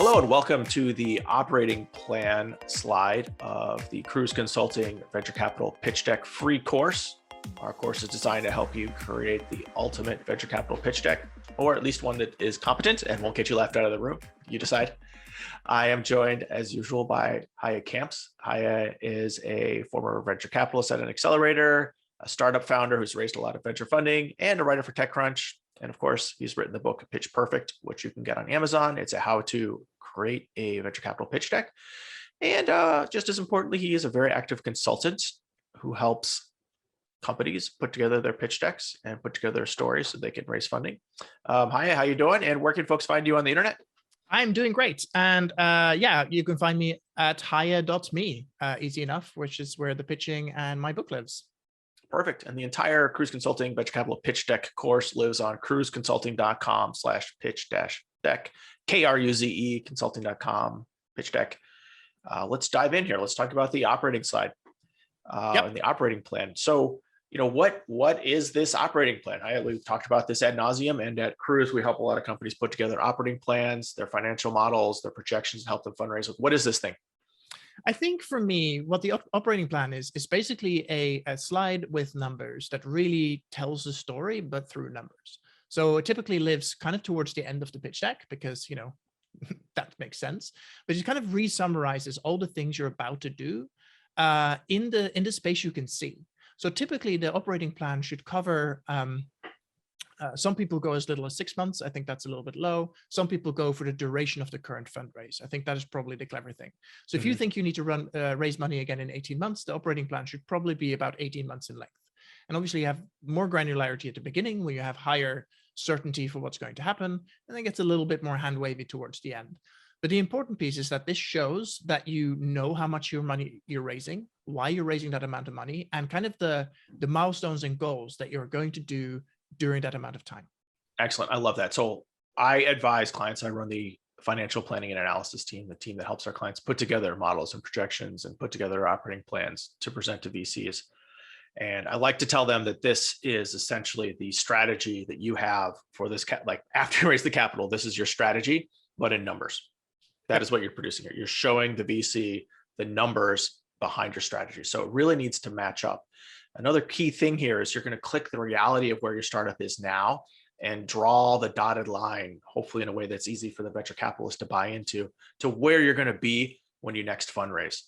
Hello and welcome to the operating plan slide of the Kruze Consulting Venture Capital Pitch Deck free course. Our course is designed to help you create the ultimate venture capital pitch deck, or at least one that is competent and won't get you laughed out of the room. You decide. I am joined as usual by Haya Camps. Haya is a former venture capitalist at an accelerator, a startup founder who's raised a lot of venture funding, and a writer for TechCrunch. And of course, he's written the book Pitch Perfect, which you can get on Amazon. It's a how to create a venture capital pitch deck. And just as importantly, he is a very active consultant who helps companies put together their pitch decks and put together their stories so they can raise funding. Hi, how you doing? And where can folks find you on the internet? I'm doing great. And yeah, you can find me at haya.me, easy enough, which is where the pitching and my book lives. Perfect. And the entire Kruze Consulting Venture Capital Pitch Deck course lives on kruzeconsulting.com/pitch-deck, KRUZE consulting.com pitch deck. Let's dive in here. Let's talk about the operating side and the operating plan. So, what is this operating plan? We've talked about this ad nauseum, and at Kruze, we help a lot of companies put together operating plans, their financial models, their projections, and help them fundraise. What is this thing? I think for me, what the operating plan is basically a slide with numbers that really tells the story, but through numbers. So it typically lives kind of towards the end of the pitch deck because, that makes sense. But it kind of re-summarizes all the things you're about to do in the space you can see. So typically the operating plan should cover, some people go as little as 6 months. I think that's a little bit low. Some people go for the duration of the current fundraise. I think that is probably the clever thing. So if you think you need to raise money again in 18 months, the operating plan should probably be about 18 months in length. And obviously you have more granularity at the beginning where you have higher certainty for what's going to happen, and then gets a little bit more hand wavy towards the end. But the important piece is that this shows that you know how much your money you're raising, why you're raising that amount of money, and kind of the milestones and goals that you're going to do during that amount of time. Excellent. I love that. So I advise clients, I run the financial planning and analysis team, the team that helps our clients put together models and projections and put together operating plans to present to VCs. And I like to tell them that this is essentially the strategy that you have for this, like after you raise the capital, this is your strategy, but in numbers. That is what you're producing here. You're showing the VC the numbers behind your strategy. So it really needs to match up. Another key thing here is you're going to click the reality of where your startup is now and draw the dotted line, hopefully in a way that's easy for the venture capitalist to buy into, to where you're going to be when you next fundraise.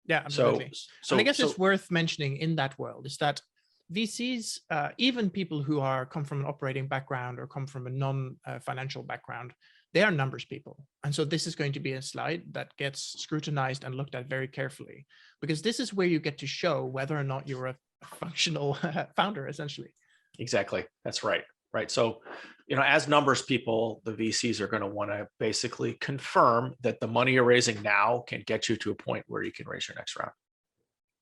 Yeah, absolutely. And I guess it's worth mentioning in that world is that VCs, even people who come from an operating background or come from a non-financial background, they are numbers people. And so this is going to be a slide that gets scrutinized and looked at very carefully, because this is where you get to show whether or not you're a functional founder, essentially. Exactly. That's right. Right. So, as numbers people, the VCs are going to want to basically confirm that the money you're raising now can get you to a point where you can raise your next round.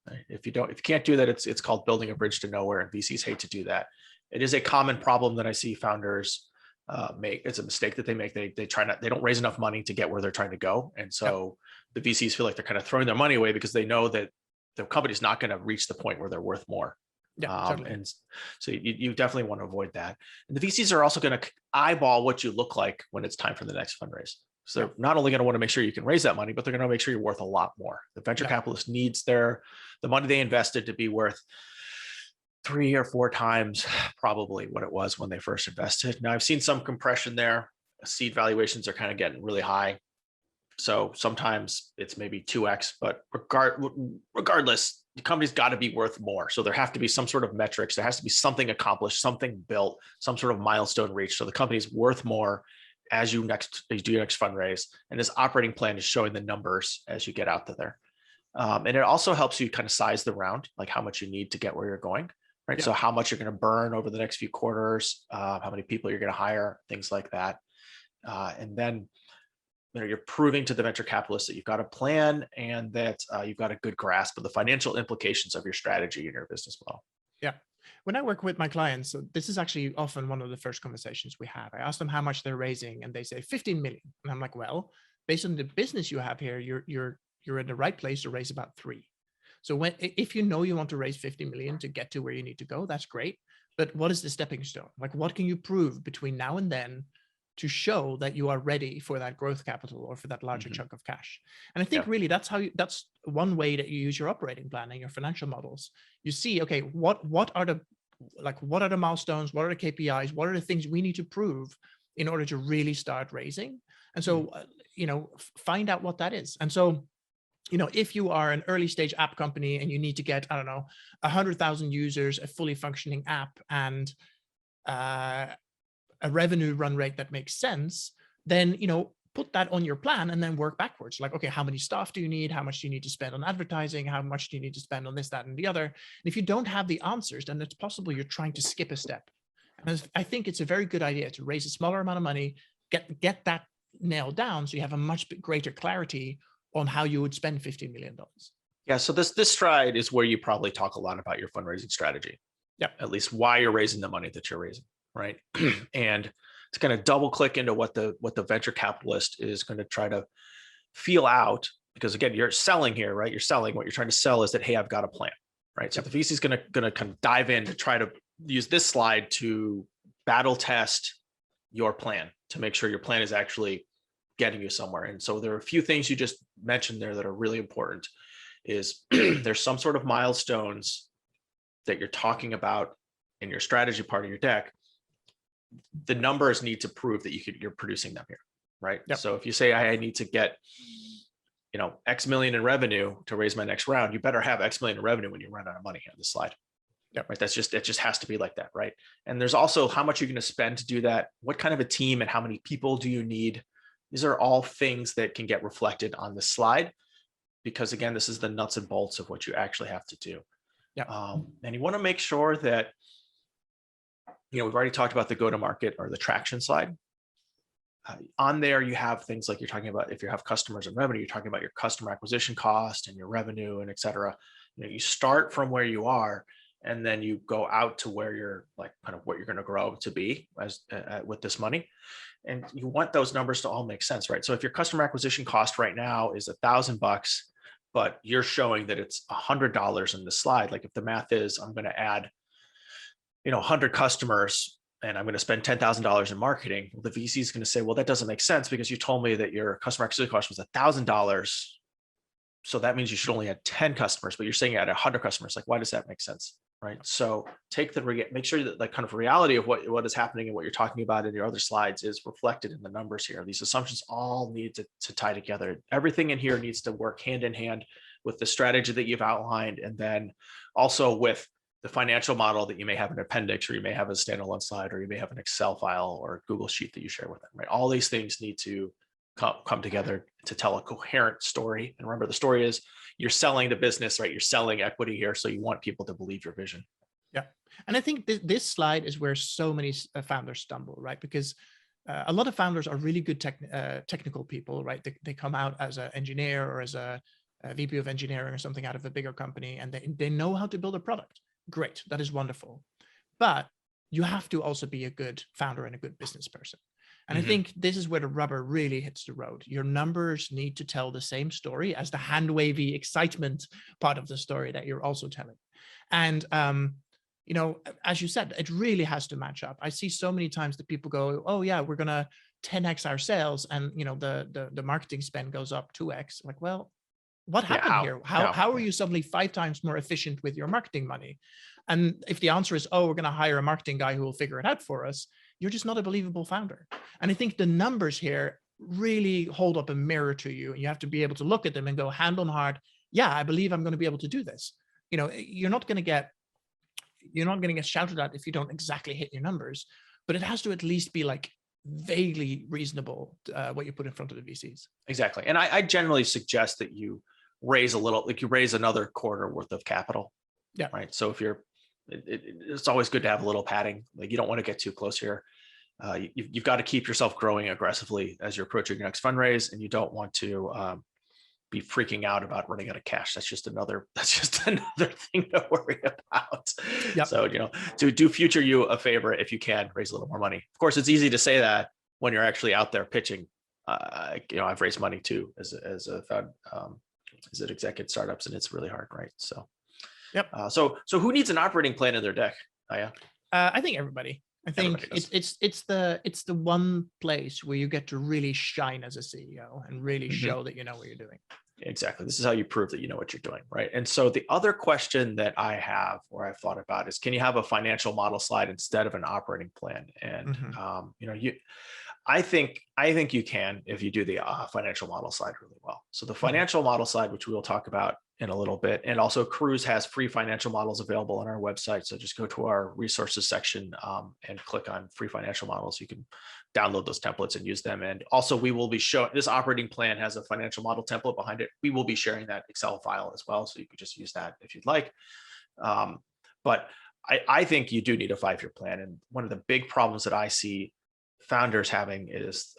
Right? If you can't do that, it's called building a bridge to nowhere, and VCs hate to do that. It is a common problem that I see founders make. It's a mistake that they make. They don't raise enough money to get where they're trying to go. And so the VCs feel like they're kind of throwing their money away because they know that the company's not going to reach the point where they're worth more. Yeah, totally. And so you definitely want to avoid that. And the VCs are also going to eyeball what you look like when it's time for the next fundraise. So they're not only going to want to make sure you can raise that money, but they're going to make sure you're worth a lot more. The venture capitalist needs the money they invested to be worth 3 or 4 times probably what it was when they first invested. Now I've seen some compression there. Seed valuations are kind of getting really high. So sometimes it's maybe 2x, but regardless, the company's got to be worth more. So there have to be some sort of metrics. There has to be something accomplished, something built, some sort of milestone reached. So the company's worth more as you do your next fundraise. And this operating plan is showing the numbers as you get out there. And it also helps you kind of size the round, like how much you need to get where you're going. Right. Yeah. So how much you're going to burn over the next few quarters, how many people you're going to hire, things like that. And then you're proving to the venture capitalist that you've got a plan and that you've got a good grasp of the financial implications of your strategy and your business model. Yeah. When I work with my clients, so this is actually often one of the first conversations we have. I ask them how much they're raising and they say 15 million. And I'm like, well, based on the business you have here, you're in the right place to raise about 3. So if you know you want to raise 50 million to get to where you need to go, that's great. But what is the stepping stone? Like, what can you prove between now and then to show that you are ready for that growth capital or for that larger chunk of cash. And I think really that's that's one way that you use your operating plan and your financial models. You see, okay, what are the milestones? What are the KPIs? What are the things we need to prove in order to really start raising? And so, find out what that is. And so, if you are an early stage app company and you need to get, I don't know, 100,000 users, a fully functioning app, and a revenue run rate that makes sense, then, put that on your plan and then work backwards. Like, okay, how many staff do you need? How much do you need to spend on advertising? How much do you need to spend on this, that, and the other? And if you don't have the answers, then it's possible you're trying to skip a step. And I think it's a very good idea to raise a smaller amount of money, get that nailed down, so you have a much greater clarity on how you would spend $15 million. Yeah. So this stride is where you probably talk a lot about your fundraising strategy. Yeah. At least why you're raising the money that you're raising, right? And it's going to double click into what the venture capitalist is going to try to feel out, because again, you're selling here, right? You're selling, what you're trying to sell is that, hey, I've got a plan, right? So the VC is going to kind of dive in to try to use this slide to battle test your plan, to make sure your plan is actually getting you somewhere. And so there are a few things you just mentioned there that are really important. Is there's some sort of milestones that you're talking about in your strategy part of your deck. The numbers need to prove that you're producing them here, right? Yep. So if you say I need to get, X million in revenue to raise my next round, you better have X million in revenue when you run out of money on the slide. Yep. Right. It just has to be like that, right? And there's also how much you're going to spend to do that. What kind of a team and how many people do you need? These are all things that can get reflected on the slide, because again, this is the nuts and bolts of what you actually have to do. Yeah. And you want to make sure that, we've already talked about the go-to-market or the traction slide. On there, you have things like you're talking about, if you have customers and revenue, you're talking about your customer acquisition cost and your revenue and et cetera. You start from where you are, and then you go out to where you're like kind of what you're going to grow to be as with this money. And you want those numbers to all make sense, right? So if your customer acquisition cost right now is $1,000, but you're showing that it's $100 in the slide, like if the math is, I'm going to add 100 customers and I'm going to spend $10,000 in marketing. Well, the VC is going to say, well, that doesn't make sense because you told me that your customer acquisition cost was $1,000. So that means you should only add 10 customers, but you're saying you add 100 customers. Like, why does that make sense? Right. So make sure that the kind of reality of what is happening and what you're talking about in your other slides is reflected in the numbers here. These assumptions all need to tie together. Everything in here needs to work hand in hand with the strategy that you've outlined, and then also with the financial model that you may have an appendix, or you may have a standalone slide, or you may have an Excel file or a Google sheet that you share with them, right? All these things need to come together to tell a coherent story. And remember, the story is you're selling the business, right? You're selling equity here. So you want people to believe your vision. Yeah. And I think this slide is where so many founders stumble, right? Because a lot of founders are really good technical people, right? They come out as an engineer or as a VP of engineering or something out of a bigger company, and they know how to build a product. Great. That is wonderful. But you have to also be a good founder and a good business person. And I think this is where the rubber really hits the road. Your numbers need to tell the same story as the hand wavy excitement part of the story that you're also telling. And, as you said, it really has to match up. I see so many times that people go, oh yeah, we're going to 10x our sales. And, the marketing spend goes up 2x. Like, well, what happened here? How are you suddenly 5 times more efficient with your marketing money? And if the answer is, oh, we're going to hire a marketing guy who will figure it out for us, you're just not a believable founder. And I think the numbers here really hold up a mirror to you. And you have to be able to look at them and go hand on heart. Yeah, I believe I'm going to be able to do this. You're not going to get shouted at if you don't exactly hit your numbers, but it has to at least be like vaguely reasonable what you put in front of the VCs. Exactly. And I generally suggest that you raise you raise another quarter worth of capital. Yeah. Right. So if it's always good to have a little padding. Like, you don't want to get too close here. You've got to keep yourself growing aggressively as you're approaching your next fundraise, and you don't want to be freaking out about running out of cash. That's just another thing to worry about. Yep. So, to do future you a favor, if you can, raise a little more money. Of course, it's easy to say that when you're actually out there pitching. I've raised money too as an executive startups, and it's really hard, right? So, yep. So who needs an operating plan in their deck? I think everybody. I think Everybody does. it's the one place where you get to really shine as a CEO and really Mhm. show that you know what you're doing. Exactly. This is how you prove that you know what you're doing, right? And so the other question that I have, or I've thought about, is can you have a financial model slide instead of an operating plan? And Mhm. I think you can if you do the financial model slide really well. So the Mhm. financial model slide, which we will talk about in a little bit, and also Kruze has free financial models available on our website. So just go to our resources section and click on free financial models. You can download those templates and use them. And also we will be showing this operating plan has a financial model template behind it. We will be sharing that Excel file as well. So you could just use that if you'd like. But I think you do need a 5-year plan. And one of the big problems that I see founders having is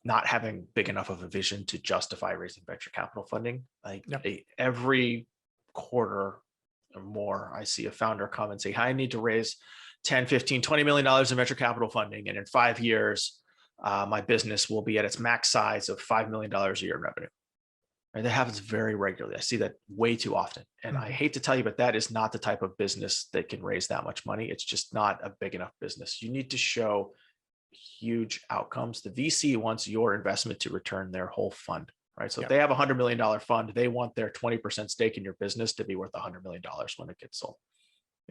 not having big enough of a vision to justify raising venture capital funding. Like Yep. every quarter or more, I see a founder come and say, I need to raise 10, 15, $20 million in venture capital funding. And in 5 years, my business will be at its max size of $5 million a year in revenue. Right? That happens very regularly. I see that way too often. And I hate to tell you, but that is not the type of business that can raise that much money. It's just not a big enough business. You need to show huge outcomes. The VC wants your investment to return their whole fund, right? So if they have $100 million fund, they want their 20% stake in your business to be worth $100 million when it gets sold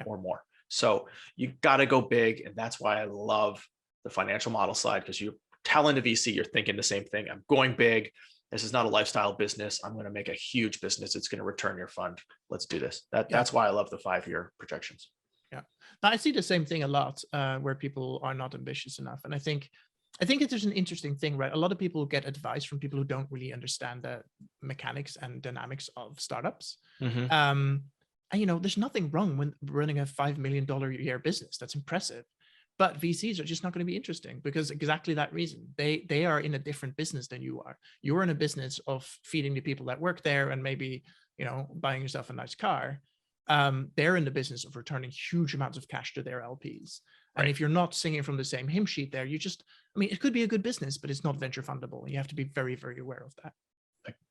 or more. So you got to go big. And that's why I love the financial model slide, because you're telling the VC, you're thinking the same thing. I'm going big. This is not a lifestyle business. I'm going to make a huge business. It's going to return your fund. Let's do this. That's why I love the 5-year projections. Yeah, I see the same thing a lot where people are not ambitious enough. And I think there's an interesting thing, right? A lot of people get advice from people who don't really understand the mechanics and dynamics of startups. And, there's nothing wrong when running a $5 million a year business. That's impressive. But VCs are just not going to be interesting because exactly that reason. They are in a different business than you are. You're in a business of feeding the people that work there and maybe, buying yourself a nice car. They're in the business of returning huge amounts of cash to their LPs. And if you're not singing from the same hymn sheet there, it could be a good business, but it's not venture fundable. You have to be very, very aware of that.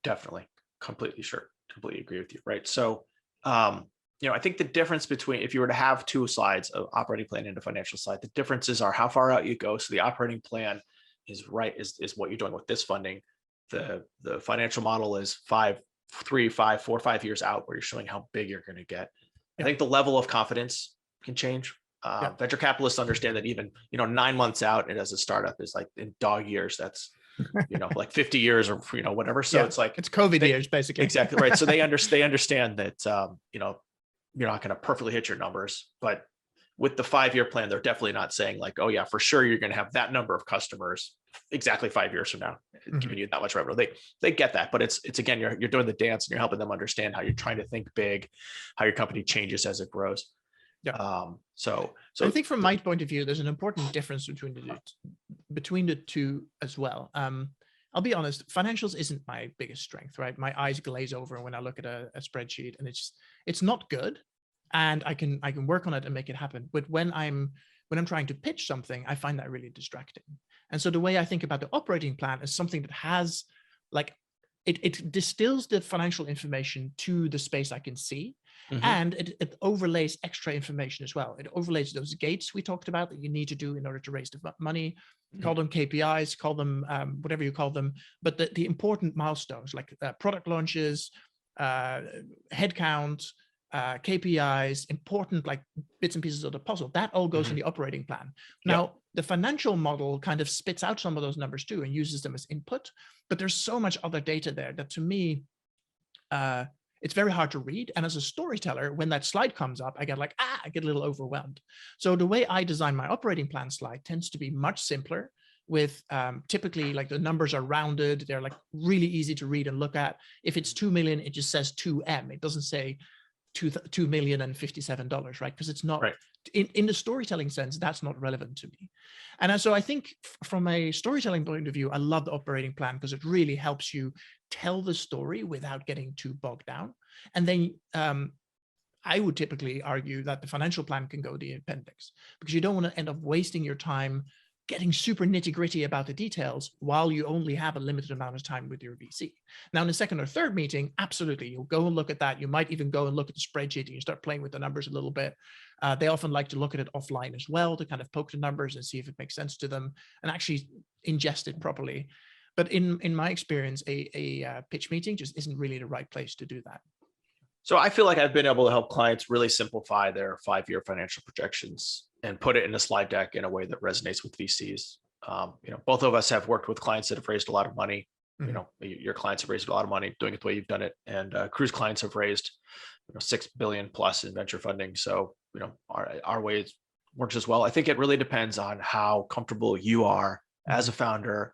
Definitely. Completely agree with you. Right. So, I think the difference between, if you were to have two slides of operating plan and a financial slide, the differences are how far out you go. So the operating plan is what you're doing with this funding. The financial model is 4 or 5 years out, where you're showing how big you're going to get. I think the level of confidence can change. Venture capitalists understand that even 9 months out, and as a startup is like in dog years, that's like 50 years or whatever. So it's like it's COVID years basically. Exactly right. So they understand that you're not going to perfectly hit your numbers, but with the 5-year plan, they're definitely not saying like, oh yeah, for sure you're going to have that number of customers exactly 5 years from now, giving you that much revenue. They get that, but it's again, you're doing the dance and you're helping them understand how you're trying to think big, how your company changes as it grows. So I think from my point of view, there's an important difference between the two as well. I'll be honest, financials isn't my biggest strength, right? My eyes glaze over when I look at a spreadsheet, and it's not good. And I can work on it and make it happen. But when I'm trying to pitch something, I find that really distracting. And so the way I think about the operating plan is something that has like, it distills the financial information to the space I can see. And it overlays extra information as well. It overlays those gates we talked about that you need to do in order to raise the money. Call them KPIs, call them whatever you call them. But the important milestones like product launches, headcount, KPIs, important like bits and pieces of the puzzle, that all goes in the operating plan. Now, the financial model kind of spits out some of those numbers too and uses them as input, but there's so much other data there that to me, it's very hard to read. And as a storyteller, when that slide comes up, I get a little overwhelmed. So the way I design my operating plan slide tends to be much simpler with typically like the numbers are rounded. They're like really easy to read and look at. If it's 2 million, it just says 2M. It doesn't say $2,057, right? Because it's not in the storytelling sense, that's not relevant to me. And so I think from a storytelling point of view, I love the operating plan because it really helps you tell the story without getting too bogged down. And then I would typically argue that the financial plan can go the appendix because you don't want to end up wasting your time getting super nitty gritty about the details while you only have a limited amount of time with your VC. Now, in the second or third meeting, absolutely, you'll go and look at that. You might even go and look at the spreadsheet and you start playing with the numbers a little bit. They often like to look at it offline as well to kind of poke the numbers and see if it makes sense to them and actually ingest it properly. But in my experience, a pitch meeting just isn't really the right place to do that. So I feel like I've been able to help clients really simplify their 5-year financial projections and put it in a slide deck in a way that resonates with VCs. Both of us have worked with clients that have raised a lot of money. Your clients have raised a lot of money doing it the way you've done it, and Kruze clients have raised, $6 billion plus in venture funding. So our way works as well. I think it really depends on how comfortable you are as a founder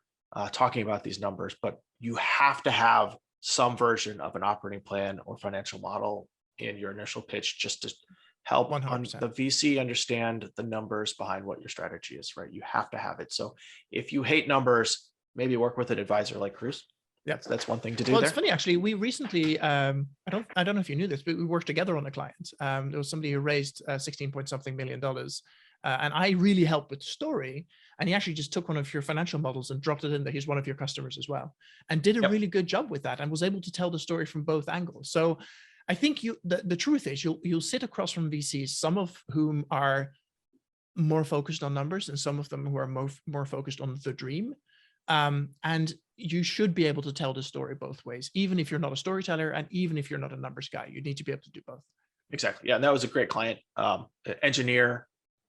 talking about these numbers, but you have to have some version of an operating plan or financial model in your initial pitch just to help 100%. the VC understand the numbers behind what your strategy is, right? You have to have it. So if you hate numbers, maybe work with an advisor like Kruze. Yeah, that's one thing to do. Well, there. It's funny actually. We recently, I don't know if you knew this, but we worked together on a client. There was somebody who raised 16 point something million dollars, and I really helped with the story. And he actually just took one of your financial models and dropped it in there. He's one of your customers as well, and did a really good job with that, and was able to tell the story from both angles. So I think the truth is you'll sit across from VCs, some of whom are more focused on numbers, and some of them who are more focused on the dream. And you should be able to tell the story both ways, even if you're not a storyteller and even if you're not a numbers guy. You need to be able to do both. Exactly. Yeah, and that was a great client, engineer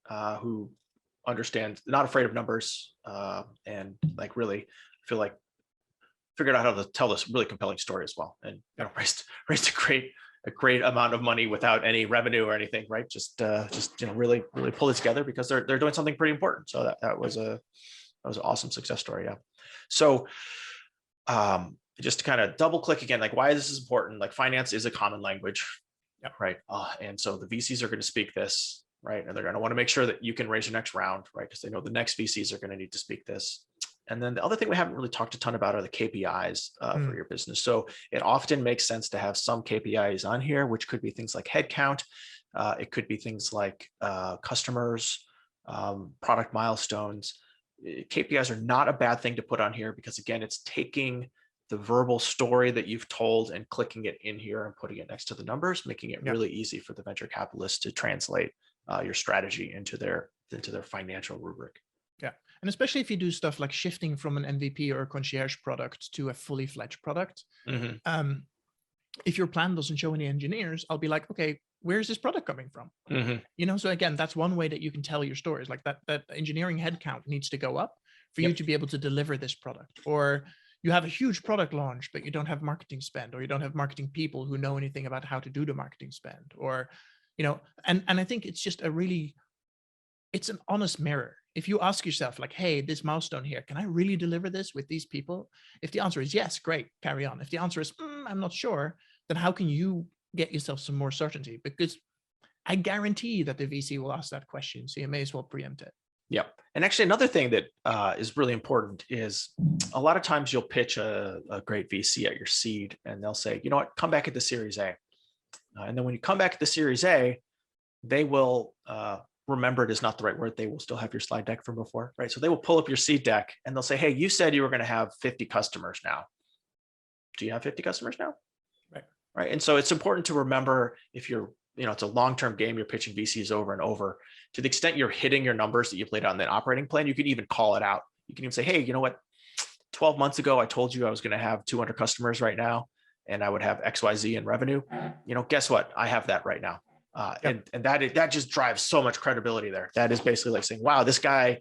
who understands, not afraid of numbers, and like really feel like figured out how to tell this really compelling story as well, and raised a great amount of money without any revenue or anything, right? Just really pull it together because they're doing something pretty important. So that was an awesome success story. Yeah. So just to kind of double click again, like why this is important, like finance is a common language, right? And so the VCs are going to speak this, right? And they're going to want to make sure that you can raise your next round, right? Because they know the next VCs are going to need to speak this. And then the other thing we haven't really talked a ton about are the KPIs for your business. So it often makes sense to have some KPIs on here, which could be things like headcount. It could be things like customers, product milestones. KPIs are not a bad thing to put on here because, again, it's taking the verbal story that you've told and clicking it in here and putting it next to the numbers, making it really easy for the venture capitalists to translate your strategy into their financial rubric. Yeah. And especially if you do stuff like shifting from an MVP or a concierge product to a fully fledged product. If your plan doesn't show any engineers, I'll be like, okay, where's this product coming from? So again, that's one way that you can tell your stories. Like that engineering headcount needs to go up for you to be able to deliver this product. Or you have a huge product launch, but you don't have marketing spend, or you don't have marketing people who know anything about how to do the marketing spend, or, and I think it's just it's an honest mirror. If you ask yourself like, hey, this milestone here, can I really deliver this with these people? If the answer is yes, great, carry on. If the answer is, I'm not sure, then how can you get yourself some more certainty? Because I guarantee that the VC will ask that question. So you may as well preempt it. Yep. And actually another thing that is really important is a lot of times you'll pitch a great VC at your seed and they'll say, you know what, come back at the Series A. And then when you come back at the Series A, they will, remembered is not the right word. They will still have your slide deck from before, right? So they will pull up your seed deck and they'll say, hey, you said you were going to have 50 customers now. Do you have 50 customers now? Right. And so it's important to remember, if you're, it's a long-term game, you're pitching VCs over and over. To the extent you're hitting your numbers that you've laid out in the operating plan, you can even call it out. You can even say, hey, you know what? 12 months ago, I told you I was going to have 200 customers right now, and I would have XYZ in revenue. Guess what? I have that right now. And that just drives so much credibility there. That is basically like saying, wow, this guy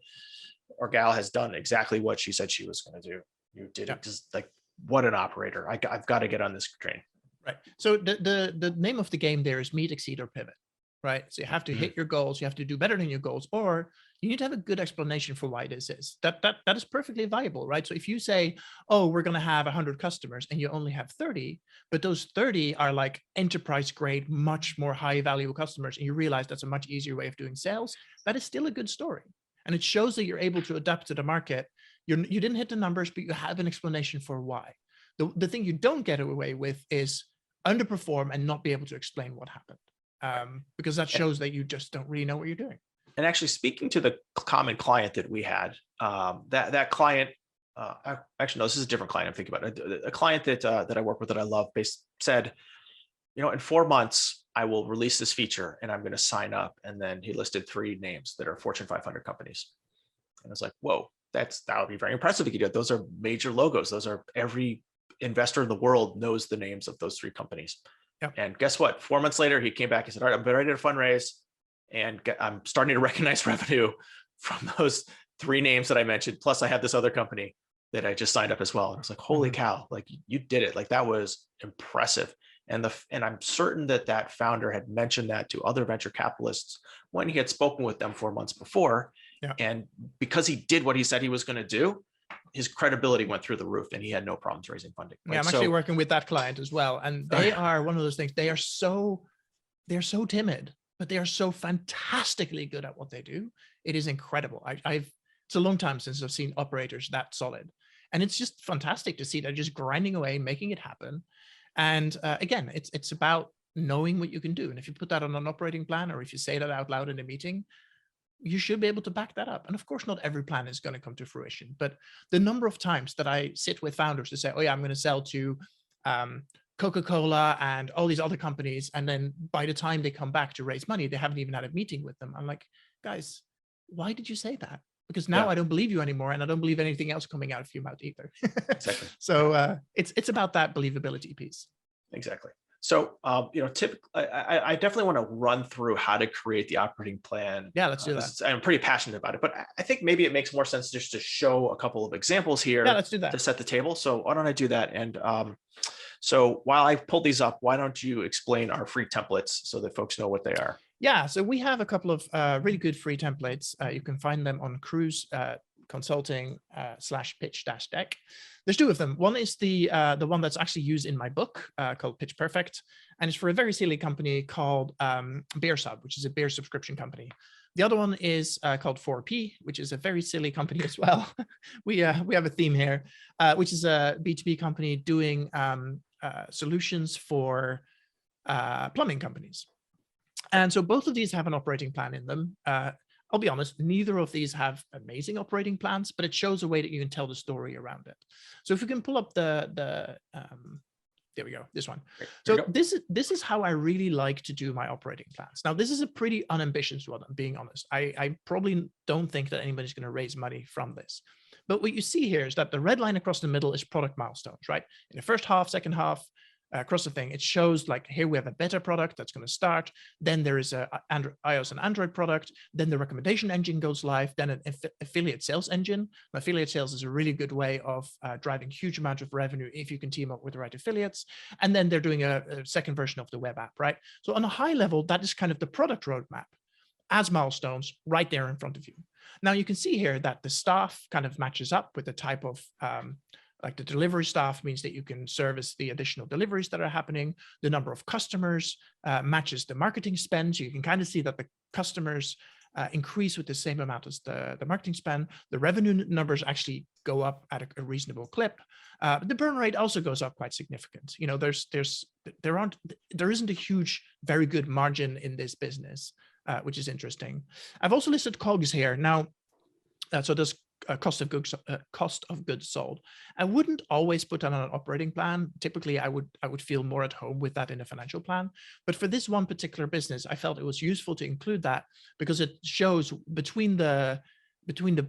or gal has done exactly what she said she was going to do. You did it. Just like, what an operator. I've got to get on this train. Right. So the name of the game there is meet, exceed, or pivot. Right. So you have to hit your goals. You have to do better than your goals, or you need to have a good explanation for why this is. That is perfectly viable, right? So if you say, oh, we're going to have 100 customers and you only have 30, but those 30 are like enterprise grade, much more high value customers, and you realize that's a much easier way of doing sales, that is still a good story. And it shows that you're able to adapt to the market. You didn't hit the numbers, but you have an explanation for why. The thing you don't get away with is underperform and not be able to explain what happened. Because that shows that you just don't really know what you're doing. And actually, speaking to the common client that we had, that client, actually, no, this is a different client I'm thinking about. A client that I work with that I love, said, in 4 months, I will release this feature and I'm going to sign up. And then he listed 3 names that are Fortune 500 companies. And I was like, whoa, that would be very impressive if you did. Those are major logos. Those are every investor in the world knows the names of those 3 companies. Yep. And guess what? 4 months later, he came back and said, all right, I'm ready to fundraise. And I'm starting to recognize revenue from those 3 names that I mentioned. Plus I have this other company that I just signed up as well. And I was like, holy cow, like you did it. Like that was impressive. And I'm certain that founder had mentioned that to other venture capitalists when he had spoken with them 4 months before. Yeah. And because he did what he said he was going to do, his credibility went through the roof and he had no problems raising funding. Right? Yeah, I'm actually working with that client as well. And they are one of those things, they're so timid, but they are so fantastically good at what they do. It is incredible. It's a long time since I've seen operators that solid. And it's just fantastic to see they're just grinding away, making it happen. And again, it's about knowing what you can do. And if you put that on an operating plan, or if you say that out loud in a meeting, you should be able to back that up. And of course, not every plan is going to come to fruition, but the number of times that I sit with founders to say, oh yeah, I'm going to sell to Coca-Cola and all these other companies. And then by the time they come back to raise money, they haven't even had a meeting with them. I'm like, guys, why did you say that? Because now I don't believe you anymore. And I don't believe anything else coming out of your mouth either. Exactly. So it's about that believability piece. Exactly. So, typically, I definitely want to run through how to create the operating plan. Yeah, let's do that. I'm pretty passionate about it, but I think maybe it makes more sense just to show a couple of examples here. Yeah, let's do that to set the table. So why don't I do that? And so while I pulled these up, why don't you explain our free templates so that folks know what they are? Yeah, so we have a couple of really good free templates. You can find them on Kruze consulting /pitch-deck. There's 2 of them. One is the one that's actually used in my book called Pitch Perfect, and it's for a very silly company called Beer Sub, which is a beer subscription company. The other one is called 4P, which is a very silly company as well. we have a theme here, which is a B2B company doing solutions for plumbing companies. And so both of these have an operating plan in them. I'll be honest, neither of these have amazing operating plans, but it shows a way that you can tell the story around it. So if we can pull up there we go, this one. So this is how I really like to do my operating plans. Now, this is a pretty unambitious one, I'm being honest. I probably don't think that anybody's going to raise money from this. But what you see here is that the red line across the middle is product milestones, right? In the first half, second half, across the thing, it shows like here we have a beta product that's going to start. Then there is a iOS and Android product. Then the recommendation engine goes live. Then an affiliate sales engine. And affiliate sales is a really good way of driving huge amount of revenue if you can team up with the right affiliates. And then they're doing a second version of the web app, right? So on a high level, that is kind of the product roadmap as milestones right there in front of you. Now you can see here that the staff kind of matches up with the type of like the delivery staff means that you can service the additional deliveries that are happening. The number of customers matches the marketing spend. So you can kind of see that the customers increase with the same amount as the marketing spend. The revenue numbers actually go up at a reasonable clip. But the burn rate also goes up quite significant. You know, there isn't a huge, very good margin in this business, which is interesting. I've also listed COGS here. Now, so there's cost of goods sold. I wouldn't always put that on an operating plan. Typically, I would feel more at home with that in a financial plan. But for this one particular business, I felt it was useful to include that because it shows between the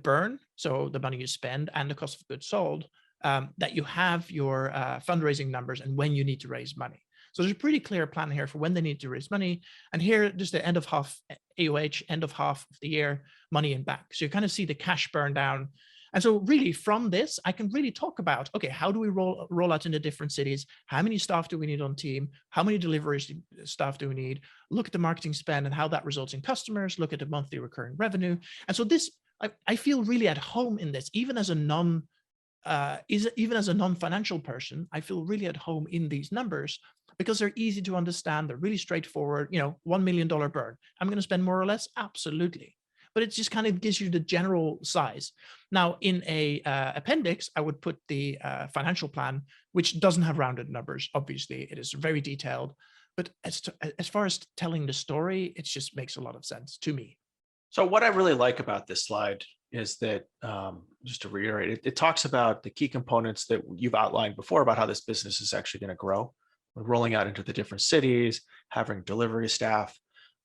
burn, so the money you spend, and the cost of goods sold, that you have your fundraising numbers and when you need to raise money. So there's a pretty clear plan here for when they need to raise money. And here, just the end of half AOH, end of half of the year, money in bank. So you kind of see the cash burn down. And so really from this, I can really talk about, okay, how do we roll out into different cities? How many staff do we need on team? How many deliveries staff do we need? Look at the marketing spend and how that results in customers. Look at the monthly recurring revenue. And so this, I feel really at home in this, even as a non-financial person, I feel really at home in these numbers because they're easy to understand. They're really straightforward. You know, $1 million burn. I'm going to spend more or less. Absolutely. But it just kind of gives you the general size. Now, in a appendix, I would put the financial plan, which doesn't have rounded numbers. Obviously, it is very detailed. But as far as telling the story, it just makes a lot of sense to me. So what I really like about this slide is that, just to reiterate, it talks about the key components that you've outlined before about how this business is actually going to grow, rolling out into the different cities, having delivery staff,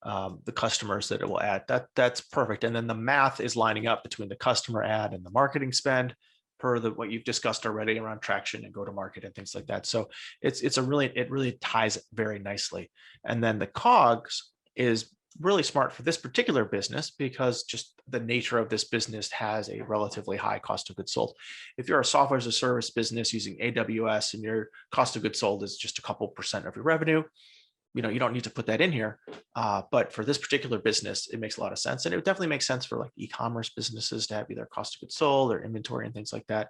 the customers that it will add. That's perfect. And then the math is lining up between the customer ad and the marketing spend per what you've discussed already around traction and go to market and things like that. So it really ties very nicely. And then the COGS is really smart for this particular business because just the nature of this business has a relatively high cost of goods sold. If you're a software as a service business using AWS and your cost of goods sold is just a couple percent of your revenue, you don't need to put that in here. But for this particular business, it makes a lot of sense. And it definitely makes sense for like e-commerce businesses to have either cost of goods sold or inventory and things like that.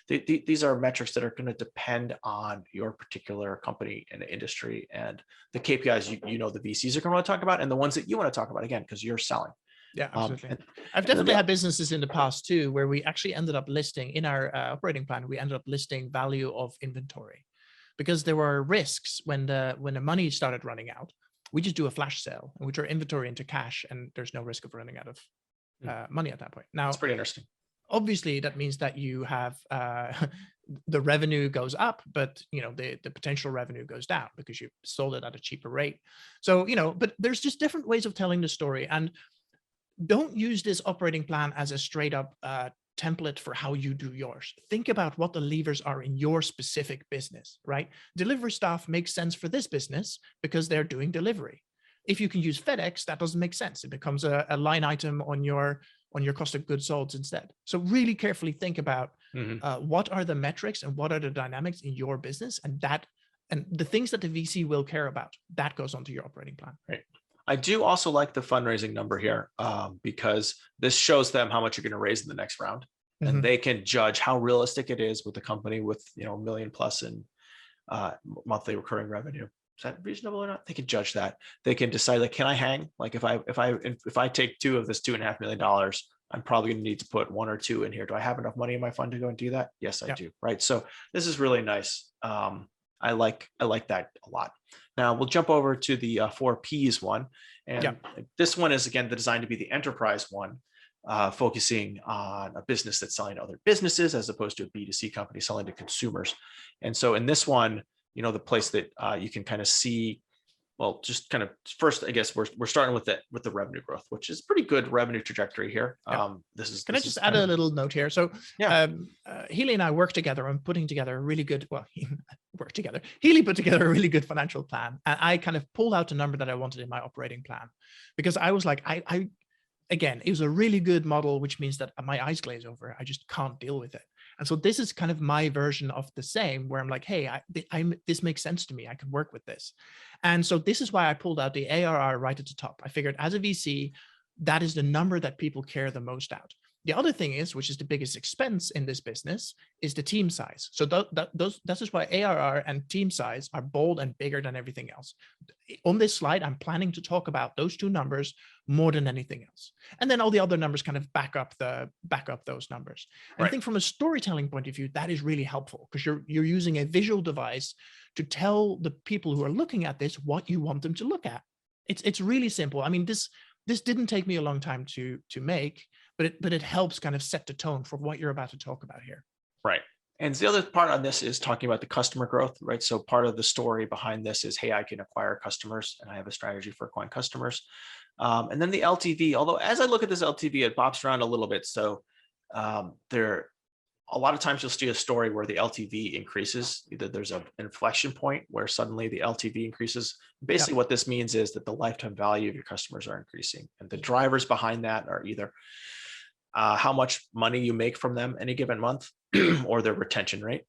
These are metrics that are going to depend on your particular company and industry and the KPIs the VCs are going to want to talk about and the ones that you want to talk about, again, because you're selling. Yeah, absolutely. I've definitely had businesses in the past too, where we actually ended up listing in our operating plan, we ended up listing value of inventory. Because there were risks when the money started running out. We just do a flash sale and we turn inventory into cash, and there's no risk of running out of money at that point. Now, it's pretty interesting. Obviously, that means that you have the revenue goes up, but the potential revenue goes down because you sold it at a cheaper rate. So but there's just different ways of telling the story, and don't use this operating plan as a straight up template for how you do yours. Think about what the levers are in your specific business, right? Delivery staff makes sense for this business because they're doing delivery. If you can use FedEx, that doesn't make sense. It becomes a line item on your cost of goods sold instead. So really carefully think about what are the metrics and what are the dynamics in your business, and the things that the VC will care about, that goes onto your operating plan. Right. I do also like the fundraising number here because this shows them how much you're going to raise in the next round, and they can judge how realistic it is with a company with $1 million plus in monthly recurring revenue. Is that reasonable or not? They can judge that. They can decide, like, can I hang? Like, if I take two of this $2.5 million, I'm probably going to need to put 1 or 2 in here. Do I have enough money in my fund to go and do that? Yes, I do. Right. So this is really nice. I like that a lot. Now we'll jump over to the 4 Ps one. And this one is, again, designed to be the enterprise one, focusing on a business that's selling to other businesses as opposed to a B2C company selling to consumers. And so in this one, the place that you can kind of see, well, just kind of first, I guess we're starting with the revenue growth, which is pretty good revenue trajectory here. Can I just add a little note here? So Healy and I work together on putting together a really good, work together. Healy put together a really good financial plan. And I kind of pulled out a number that I wanted in my operating plan because I was like, again, it was a really good model, which means that my eyes glaze over. I just can't deal with it. And so this is kind of my version of the same, where I'm like, hey, this makes sense to me. I can work with this. And so this is why I pulled out the ARR right at the top. I figured as a VC, that is the number that people care the most out. The other thing is, which is the biggest expense in this business, is the team size. So that is why ARR and team size are bold and bigger than everything else. On this slide, I'm planning to talk about those 2 numbers more than anything else. And then all the other numbers kind of back up those numbers. And I think from a storytelling point of view, that is really helpful because you're using a visual device to tell the people who are looking at this what you want them to look at. It's really simple. I mean, this didn't take me a long time to make, but it helps kind of set the tone for what you're about to talk about here. Right. And the other part on this is talking about the customer growth, right? So part of the story behind this is, hey, I can acquire customers and I have a strategy for acquiring customers. And then the LTV, although as I look at this LTV, it bops around a little bit. So a lot of times you'll see a story where the LTV increases. Either there's an inflection point where suddenly the LTV increases. Basically what this means is that the lifetime value of your customers are increasing. And the drivers behind that are either how much money you make from them any given month or their retention rate.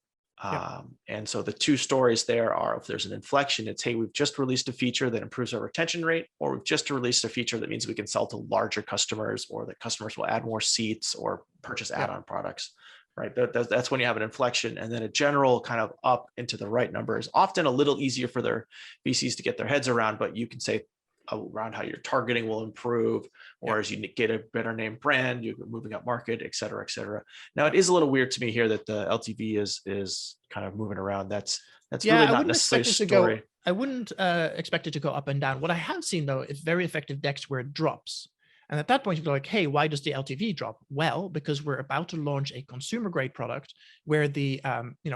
And so the 2 stories there are, if there's an inflection, it's, hey, we've just released a feature that improves our retention rate, or we've just released a feature that means we can sell to larger customers, or that customers will add more seats or purchase add-on products, right? That's when you have an inflection. And then a general kind of up into the right number is often a little easier for their VCs to get their heads around, but you can say around how your targeting will improve, or as you get a better name brand, you're moving up market, et cetera, et cetera. Now it is a little weird to me here that the LTV is kind of moving around. That's really not necessarily a story. I wouldn't expect it to go up and down. What I have seen though is very effective decks where it drops. And at that point, you go like, hey, why does the LTV drop? Well, because we're about to launch a consumer grade product where the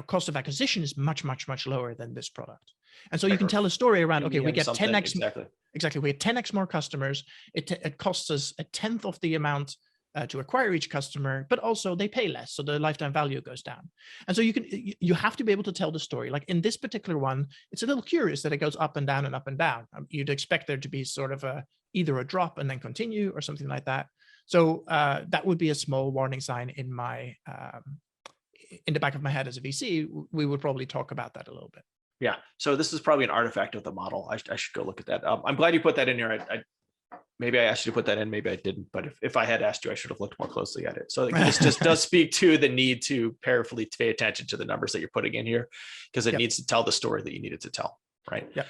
cost of acquisition is much, much, much lower than this product. And so you can tell a story around, okay, we get 10x, exactly, we get 10x more customers. It costs us a tenth of the amount to acquire each customer, but also they pay less, so the lifetime value goes down. And so you have to be able to tell the story. Like in this particular one, it's a little curious that it goes up and down and up and down. You'd expect there to be sort of either a drop and then continue or something like that. So that would be a small warning sign in my in the back of my head as a VC. We would probably talk about that a little bit. Yeah. So this is probably an artifact of the model. I should go look at that. I'm glad you put that in here. Maybe I asked you to put that in, maybe I didn't, but if I had asked you, I should have looked more closely at it. So this just does speak to the need to carefully pay attention to the numbers that you're putting in here, because it needs to tell the story that you needed to tell, right? Yep.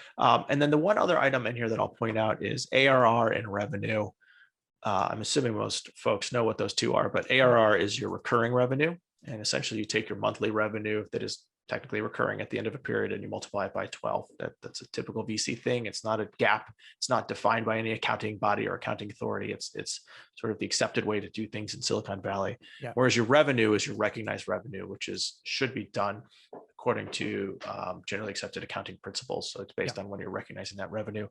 And then the one other item in here that I'll point out is ARR and revenue. I'm assuming most folks know what those two are, but ARR is your recurring revenue. And essentially you take your monthly revenue that is technically recurring at the end of a period and you multiply it by 12. That's a typical VC thing. It's not a gap. It's not defined by any accounting body or accounting authority. It's sort of the accepted way to do things in Silicon Valley. Yeah. Whereas your revenue is your recognized revenue, which should be done according to generally accepted accounting principles. So it's based on when you're recognizing that revenue.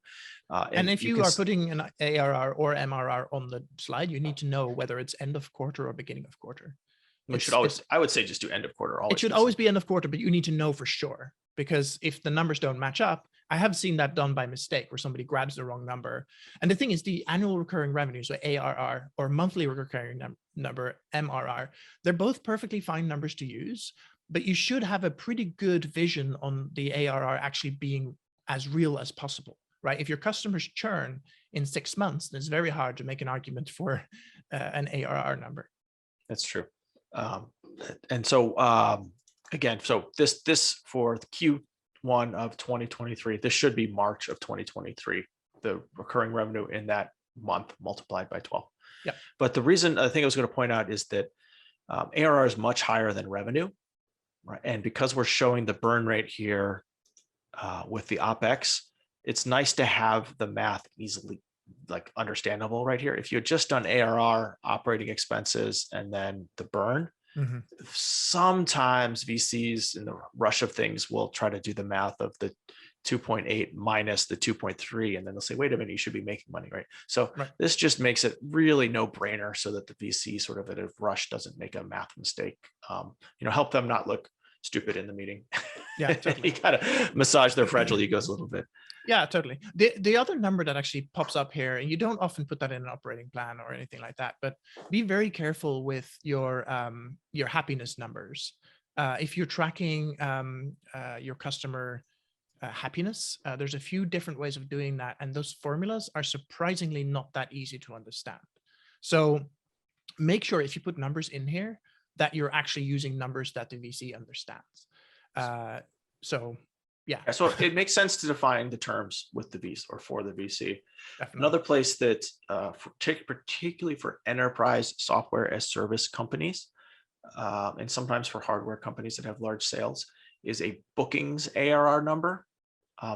And if you are putting an ARR or MRR on the slide, you need to know whether it's end of quarter or beginning of quarter. It should always, I would say, just do end of quarter. It should always be end of quarter, but you need to know for sure, because if the numbers don't match up, I have seen that done by mistake where somebody grabs the wrong number. And the thing is, the annual recurring revenue, so ARR, or monthly recurring number, MRR, they're both perfectly fine numbers to use, but you should have a pretty good vision on the ARR actually being as real as possible, right? If your customers churn in 6 months, then it's very hard to make an argument for an ARR number. That's true. And so again, so this for the Q1 of 2023, this should be March of 2023, the recurring revenue in that month multiplied by 12. Yeah. But the reason I think I was going to point out is that ARR is much higher than revenue, right? And because we're showing the burn rate here with the OpEx, it's nice to have the math easily understandable right here. If you had just done ARR, operating expenses, and then the burn, sometimes VCs in the rush of things will try to do the math of the 2.8 minus the 2.3, and then they'll say, wait a minute, you should be making money, right? So this just makes it really no brainer so that the VC sort of at a rush doesn't make a math mistake. Help them not look stupid in the meeting. Yeah, totally. You gotta massage their fragile egos a little bit. Yeah, totally. The other number that actually pops up here, and you don't often put that in an operating plan or anything like that, but be very careful with your happiness numbers. If you're tracking your customer happiness, there's a few different ways of doing that, and those formulas are surprisingly not that easy to understand. So make sure if you put numbers in here that you're actually using numbers that the VC understands. Yeah. So it makes sense to define the terms with the VC or for the VC. Definitely. Another place that particularly for enterprise software as service companies, and sometimes for hardware companies that have large sales, is a bookings ARR number.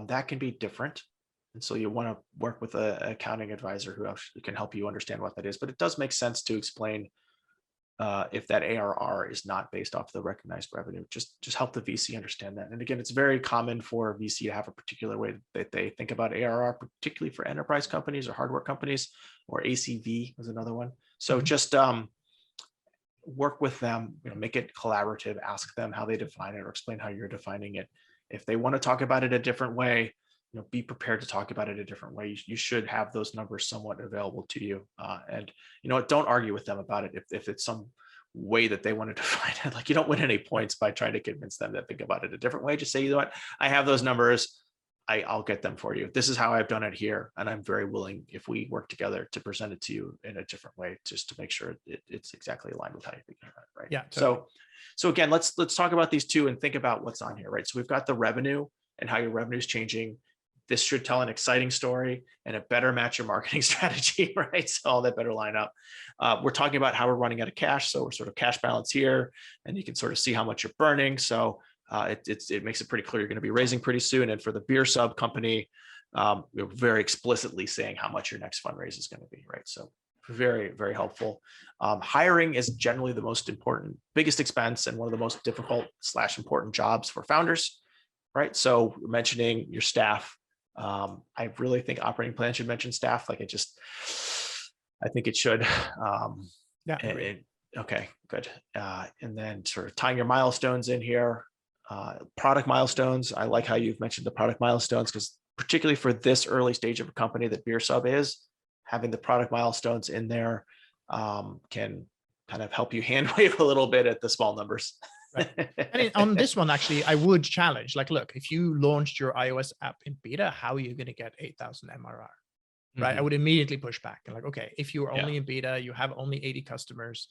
That can be different. And so you want to work with an accounting advisor who actually can help you understand what that is. But it does make sense to explain if that ARR is not based off the recognized revenue. Just help the VC understand that. And again, it's very common for a VC to have a particular way that they think about ARR, particularly for enterprise companies or hardware companies, or ACV was another one. So just work with them, make it collaborative, ask them how they define it or explain how you're defining it. If they want to talk about it a different way, be prepared to talk about it a different way. You should have those numbers somewhat available to you. And don't argue with them about it if it's some way that they want to define it. You don't win any points by trying to convince them to think about it a different way. Just say, you know what, I have those numbers. I'll get them for you. This is how I've done it here. And I'm very willing, if we work together, to present it to you in a different way, just to make sure it's exactly aligned with how you think about it, right? Yeah. Totally. So again, let's talk about these two and think about what's on here, right? So we've got the revenue and how your revenue is changing. This should tell an exciting story and it better match your marketing strategy, right? So all that better line up. We're talking about how we're running out of cash. So we're sort of cash balance here, and you can sort of see how much you're burning. So it makes it pretty clear you're going to be raising pretty soon. And for the beer sub company, we're very explicitly saying how much your next fundraise is going to be, right? So Very, very helpful. Hiring is generally the most important, biggest expense and one of the most difficult / important jobs for founders, right? So mentioning your staff, I really think operating plan should mention staff. Like I think it should. Yeah. Okay, good. And then sort of tying your milestones in here, product milestones. I like how you've mentioned the product milestones, because particularly for this early stage of a company that BeerSub is, having the product milestones in there can kind of help you hand wave a little bit at the small numbers. Right. And on this one, actually, I would challenge, like, look, if you launched your iOS app in beta, how are you going to get 8,000 MRR? Right. I would immediately push back and like, okay, if you are only in beta, you have only 80 customers,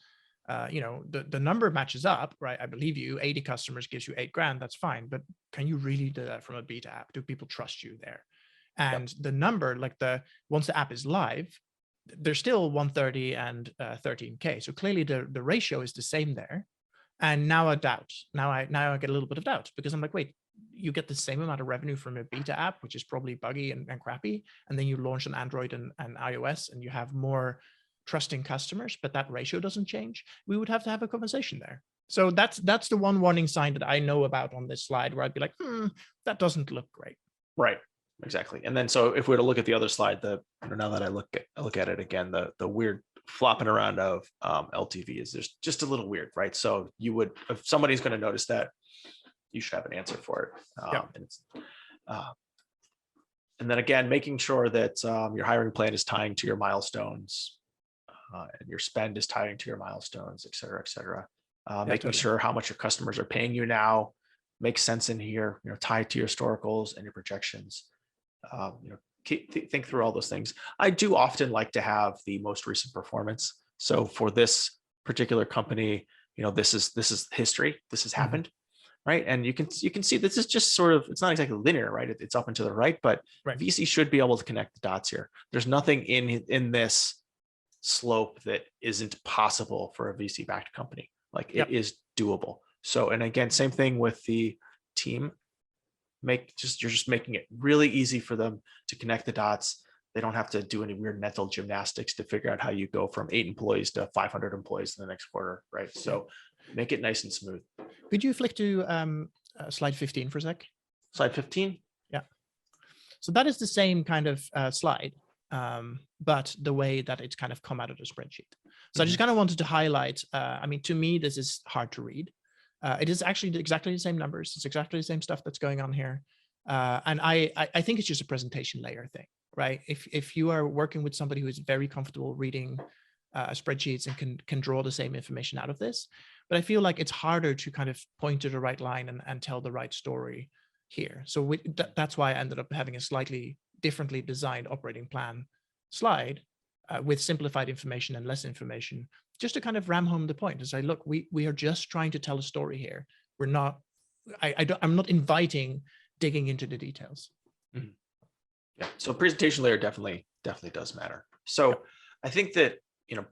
the number matches up, right? I believe you, 80 customers gives you 8 grand. That's fine. But can you really do that from a beta app? Do people trust you there? And the number, like once the app is live, there's still 130 and 13K. So clearly the ratio is the same there. And now I doubt. Now I get a little bit of doubt, because I'm like, wait, you get the same amount of revenue from a beta app, which is probably buggy and crappy, and then you launch on Android and iOS, and you have more trusting customers, but that ratio doesn't change. We would have to have a conversation there. So that's the one warning sign that I know about on this slide, where I'd be like, that doesn't look great. Right. Exactly. And then, so if we were to look at the other slide, now that I look at it again, the weird flopping around of LTV is just a little weird, right? So you would, if somebody's going to notice that, you should have an answer for it. And then again, making sure that your hiring plan is tying to your milestones, and your spend is tying to your milestones, et cetera, et cetera. Making sure how much your customers are paying you now makes sense in here, tied to your historicals and your projections. Think through all those things. I do often like to have the most recent performance. So for this particular company, this is history. This has happened, right? And you can see this is just sort of, it's not exactly linear, right? It's up and to the right, but VC should be able to connect the dots here. There's nothing in this slope that isn't possible for a VC-backed company. Like it is doable. So, and again, same thing with the team. You're just making it really easy for them to connect the dots. They don't have to do any weird mental gymnastics to figure out how you go from 8 employees to 500 employees in the next quarter, right? So make it nice and smooth. Could you flick to slide 15 for a sec? Slide 15? Yeah. So that is the same kind of slide, but the way that it's kind of come out of the spreadsheet. So I just kind of wanted to highlight, to me, this is hard to read. It is actually exactly the same numbers. It's exactly the same stuff that's going on here. And I think it's just a presentation layer thing, right? If you are working with somebody who is very comfortable reading spreadsheets and can draw the same information out of this, but I feel like it's harder to kind of point to the right line and tell the right story here. So that's why I ended up having a slightly differently designed operating plan slide with simplified information and less information, just to kind of ram home the point and say, look, we are just trying to tell a story here. We're not, I'm not inviting digging into the details. Yeah. So presentation layer definitely does matter. So I think that,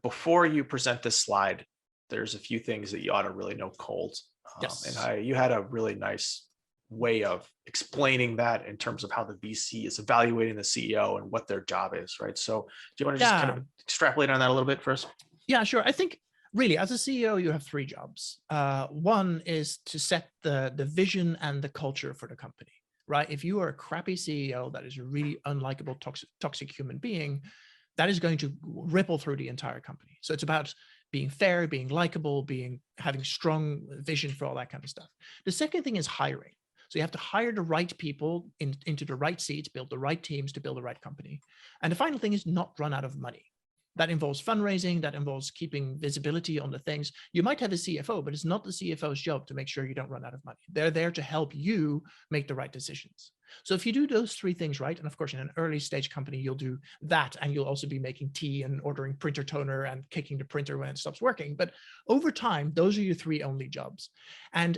before you present this slide, there's a few things that you ought to really know cold. And you had a really nice way of explaining that in terms of how the VC is evaluating the CEO and what their job is, right? So do you want to just kind of extrapolate on that a little bit first? Yeah, sure. I think really as a CEO, you have 3 jobs. One is to set the vision and the culture for the company, right? If you are a crappy CEO that is a really unlikable, toxic human being, that is going to ripple through the entire company. So it's about being fair, being likable, having strong vision for all that kind of stuff. The second thing is hiring. So you have to hire the right people into the right seats, build the right teams to build the right company. And the final thing is not run out of money. That involves fundraising, that involves keeping visibility on the things. You might have a CFO, but it's not the CFO's job to make sure you don't run out of money. They're there to help you make the right decisions. So if you do those 3 things right, and of course in an early stage company, you'll do that, and you'll also be making tea and ordering printer toner and kicking the printer when it stops working. But over time, those are your 3 only jobs. And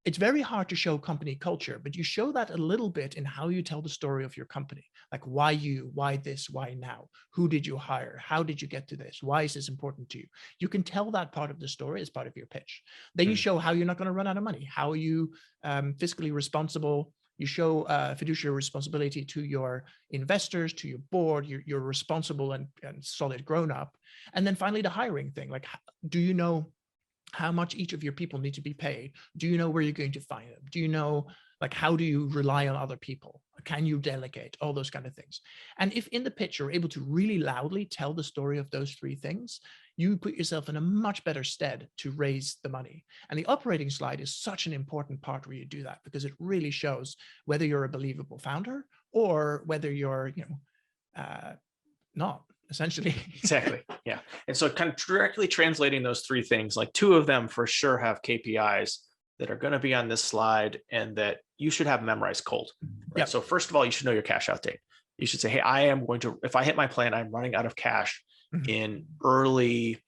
it's very hard to show company culture, but you show that a little bit in how you tell the story of your company. Like why you, why this, why now? Who did you hire? How did you get to this? Why is this important to you? You can tell that part of the story as part of your pitch. Then you show how you're not going to run out of money. How are you fiscally responsible? You show fiduciary responsibility to your investors, to your board. You're responsible and solid grown up. And then finally, the hiring thing. Like, do you know how much each of your people need to be paid? Do you know where you're going to find them? Do you know, like, how do you rely on other people? Can you delegate? All those kind of things. And if in the pitch you're able to really loudly tell the story of those three things, you put yourself in a much better stead to raise the money. And the operating slide is such an important part where you do that, because it really shows whether you're a believable founder or whether you're, not, essentially. Exactly. Yeah. And so kind of directly translating those three things, like two of them for sure have KPIs that are going to be on this slide and that you should have memorized cold. Right? Yep. So first of all, you should know your cash out date. You should say, hey, I am going to, if I hit my plan, I'm running out of cash in early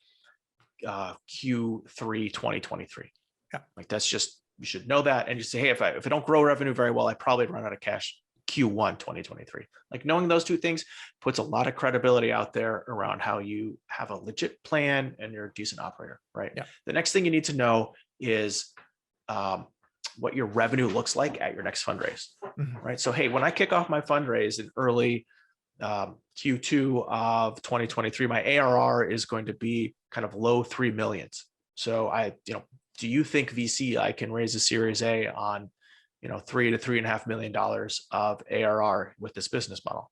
Q3 2023. Yeah. Like that's just, you should know that. And you say, hey, if I don't grow revenue very well, I probably run out of cash Q1 2023. Like knowing those two things puts a lot of credibility out there around how you have a legit plan and you're a decent operator, right? Yeah. The next thing you need to know is what your revenue looks like at your next fundraise, right? So, hey, when I kick off my fundraise in early Q2 of 2023, my ARR is going to be kind of low 3 millions. So do you think VC, I can raise a Series A on, $3 to $3.5 million of ARR with this business model?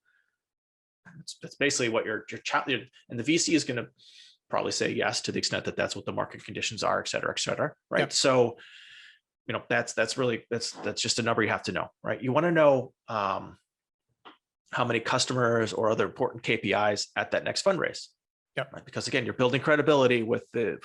That's basically what your child, and the VC is going to probably say yes to the extent that that's what the market conditions are, et cetera, right? Yep. So, that's just a number you have to know, right? You want to know how many customers or other important KPIs at that next fundraise. Yep. Right? Because again, you're building credibility with the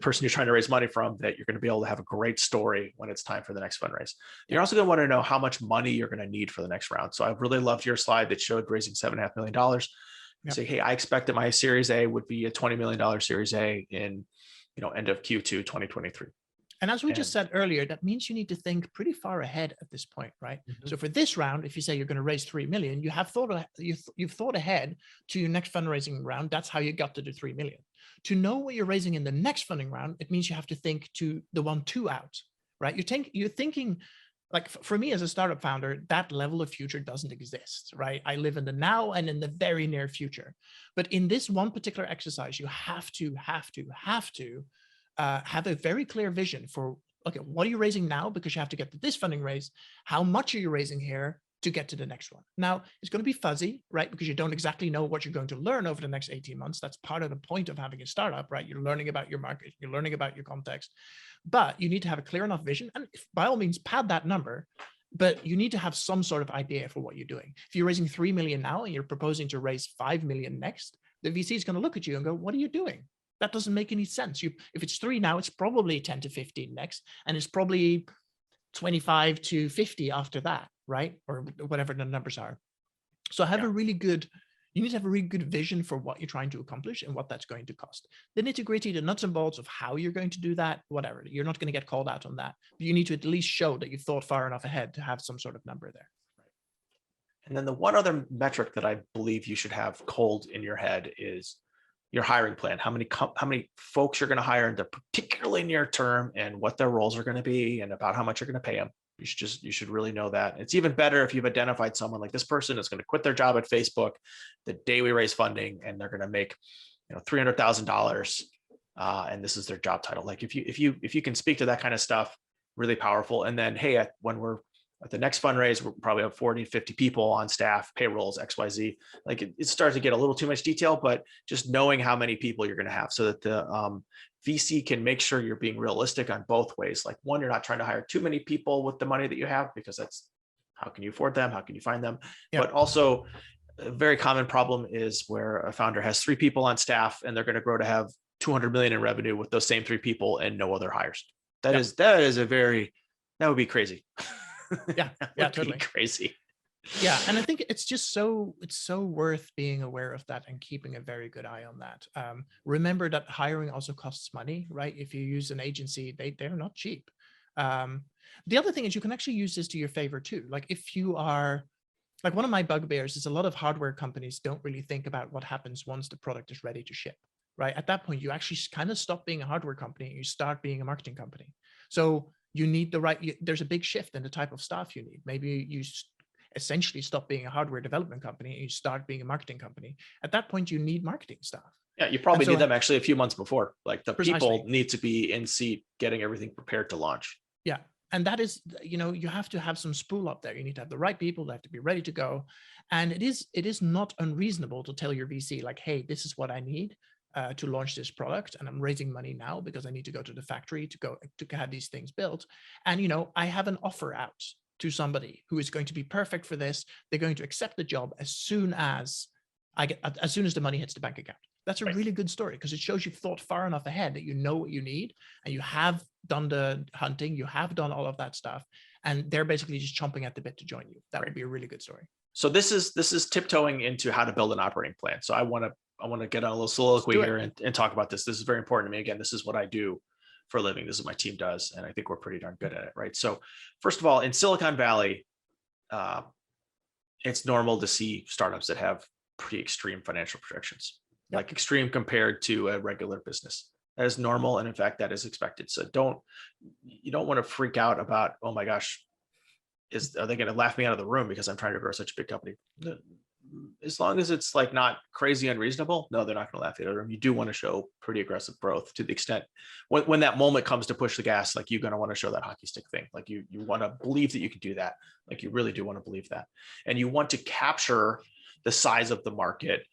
person you're trying to raise money from, that you're going to be able to have a great story when it's time for the next fundraise. You're also going to want to know how much money you're going to need for the next round. So I really loved your slide that showed raising $7.5 million. Yep. Say, hey, I expect that my Series A would be a $20 million Series A in, end of Q2 2023. And as we just said earlier, that means you need to think pretty far ahead at this point, right? So for this round, if you say you're going to raise 3 million, you have you've thought ahead to your next fundraising round. That's how you got to the 3 million. To know what you're raising in the next funding round, it means you have to think to the 1-2 out, right? You're thinking, like for me as a startup founder, that level of future doesn't exist, right? I live in the now and in the very near future. But in this one particular exercise, you have to have a very clear vision for, okay, what are you raising now? Because you have to get to this funding raise. How much are you raising here to get to the next one? Now, it's going to be fuzzy, right? Because you don't exactly know what you're going to learn over the next 18 months. That's part of the point of having a startup, right? You're learning about your market, you're learning about your context, but you need to have a clear enough vision. And by all means, pad that number, but you need to have some sort of idea for what you're doing. If you're raising 3 million now and you're proposing to raise 5 million next, the VC is going to look at you and go, what are you doing? That doesn't make any sense. If it's 3 now, it's probably 10 to 15 next, and it's probably 25 to 50 after that, right? Or whatever the numbers are. So you need to have a really good vision for what you're trying to accomplish and what that's going to cost. The nitty-gritty, the nuts and bolts of how you're going to do that, whatever, you're not going to get called out on that. But you need to at least show that you've thought far enough ahead to have some sort of number there. And then the one other metric that I believe you should have cold in your head is your hiring plan, how many folks you're going to hire in the particularly near term and what their roles are going to be and about how much you're going to pay them. You should really know that. It's even better if you've identified someone like this person is going to quit their job at Facebook the day we raise funding, and they're going to make $300,000 and this is their job title. Like if you can speak to that kind of stuff, really powerful. And then, hey, when we're at the next fundraise, we'll probably have 40, 50 people on staff, payrolls, XYZ. Like it starts to get a little too much detail, but just knowing how many people you're going to have so that the VC can make sure you're being realistic on both ways. Like one, you're not trying to hire too many people with the money that you have, because that's, how can you afford them? How can you find them? Yeah. But also a very common problem is where a founder has 3 people on staff and they're going to grow to have 200 million in revenue with those same 3 people and no other hires. That would be crazy. Yeah, totally crazy. Yeah, and I think it's so worth being aware of that and keeping a very good eye on that. Remember that hiring also costs money, right? If you use an agency, they're not cheap. The other thing is you can actually use this to your favor too. Like if you are, like one of my bugbears is a lot of hardware companies don't really think about what happens once the product is ready to ship, right? At that point, you actually kind of stop being a hardware company and you start being a marketing company. So you need the right, there's a big shift in the type of staff you need. Maybe you essentially stop being a hardware development company and you start being a marketing company. At that point, you need marketing staff. Yeah, you probably so need them actually a few months before. Like the Precisely. people need to be in seat, getting everything prepared to launch. Yeah. And that is, you have to have some spool up there. You need to have the right people that have to be ready to go. And it is not unreasonable to tell your VC, like, hey, this is what I need to launch this product. And I'm raising money now because I need to go to the factory to have these things built. And, I have an offer out to somebody who is going to be perfect for this. They're going to accept the job as soon as the money hits the bank account. That's a really good story because it shows you've thought far enough ahead that you know what you need and you have done the hunting, you have done all of that stuff, and they're basically just chomping at the bit to join you. That would be a really good story. So this is tiptoeing into how to build an operating plan. So I want to get on a little soliloquy here and talk about this. This is very important to me. Again, this is what I do for a living. This is what my team does, and I think we're pretty darn good at it, right? So first of all, in Silicon Valley, it's normal to see startups that have pretty extreme financial projections. Like extreme compared to a regular business. That is normal. And in fact, that is expected. So you don't want to freak out about, oh my gosh, are they going to laugh me out of the room because I'm trying to grow such a big company? As long as it's like not crazy unreasonable, no, they're not going to laugh you out of the room. You do want to show pretty aggressive growth to the extent when that moment comes to push the gas, like you're going to want to show that hockey stick thing. Like you want to believe that you can do that. Like you really do want to believe that. And you want to capture the size of the market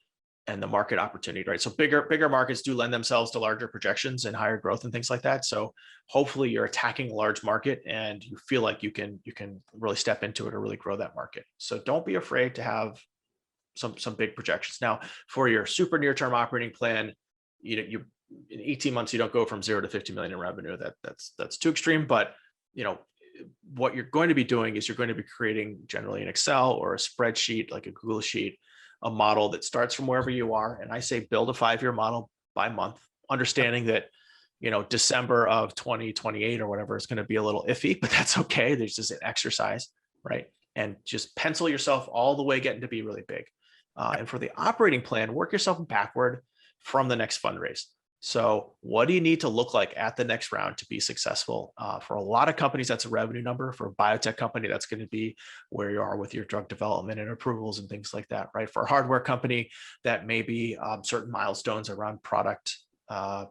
and the market opportunity, right? So bigger markets do lend themselves to larger projections and higher growth and things like that. So hopefully you're attacking a large market and you feel like you can really step into it or really grow that market. So don't be afraid to have some big projections. Now, for your super near-term operating plan, you in 18 months you don't go from 0 to 50 million in revenue. That's too extreme. But what you're going to be doing is you're going to be creating generally an Excel or a spreadsheet, like a Google sheet, a model that starts from wherever you are. And I say build a 5-year model by month, understanding that, December of 2028 or whatever is going to be a little iffy, but that's okay. There's just an exercise, right? And just pencil yourself all the way getting to be really big. And for the operating plan, work yourself backward from the next fundraise. So what do you need to look like at the next round to be successful? For a lot of companies, that's a revenue number. For a biotech company, that's going to be where you are with your drug development and approvals and things like that, right? For a hardware company, that may be certain milestones around product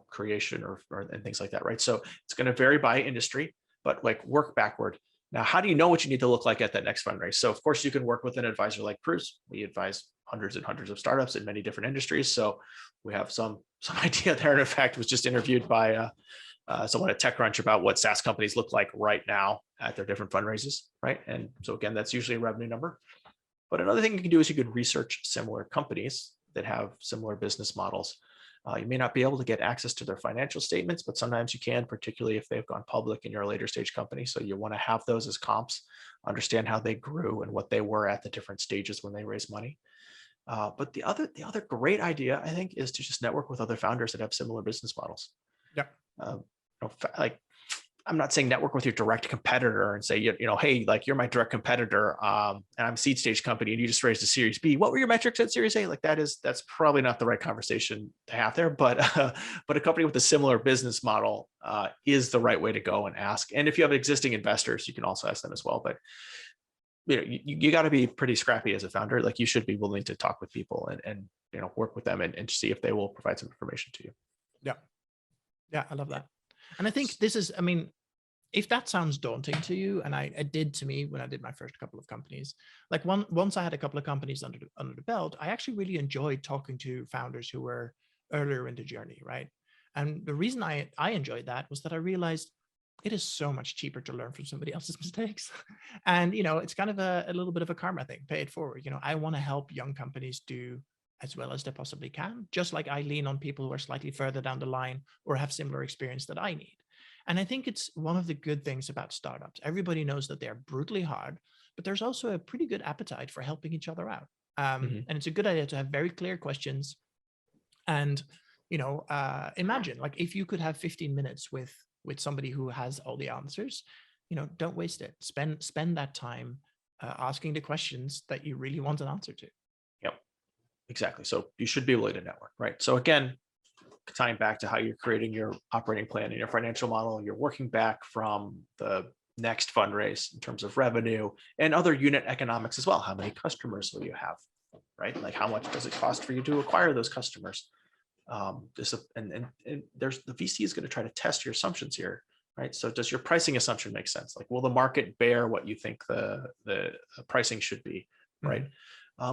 creation or and things like that, right? So it's going to vary by industry, but like work backward. Now, how do you know what you need to look like at that next fundraise? So of course you can work with an advisor like Kruze. We advise hundreds and hundreds of startups in many different industries. So we have some idea there. And in fact, was just interviewed by someone at TechCrunch about what SaaS companies look like right now at their different fundraises, right? And so again, that's usually a revenue number. But another thing you can do is you can research similar companies that have similar business models. You may not be able to get access to their financial statements, but sometimes you can, particularly if they've gone public and you're a later stage company. So you want to have those as comps, understand how they grew and what they were at the different stages when they raised money. But the other great idea, I think, is to just network with other founders that have similar business models. Yeah. Like I'm not saying network with your direct competitor and say, hey, like you're my direct competitor, and I'm a seed stage company and you just raised a Series B. What were your metrics at Series A? Like that's probably not the right conversation to have there. But a company with a similar business model is the right way to go and ask. And if you have existing investors, you can also ask them as well. But you got to be pretty scrappy as a founder. Like you should be willing to talk with people and work with them and see if they will provide some information to you. Yeah, I love that. And I think this is, if that sounds daunting to you, and it did to me when I did my first couple of companies, like once I had a couple of companies under the belt, I actually really enjoyed talking to founders who were earlier in the journey, right? And the reason I enjoyed that was that I realized it is so much cheaper to learn from somebody else's mistakes. And, it's kind of a little bit of a karma thing, pay it forward. I want to help young companies do as well as they possibly can, just like I lean on people who are slightly further down the line or have similar experience that I need. And I think it's one of the good things about startups. Everybody knows that they're brutally hard, but there's also a pretty good appetite for helping each other out. And it's a good idea to have very clear questions. And, imagine like if you could have 15 minutes with somebody who has all the answers, don't waste it. Spend that time asking the questions that you really want an answer to. Yep, exactly. So you should be willing to network, right? So again, tying back to how you're creating your operating plan and your financial model, you're working back from the next fundraise in terms of revenue and other unit economics as well. How many customers will you have, right? Like how much does it cost for you to acquire those customers? And there's the VC is going to try to test your assumptions here, right? So does your pricing assumption make sense? Like, will the market bear what you think the pricing should be, right?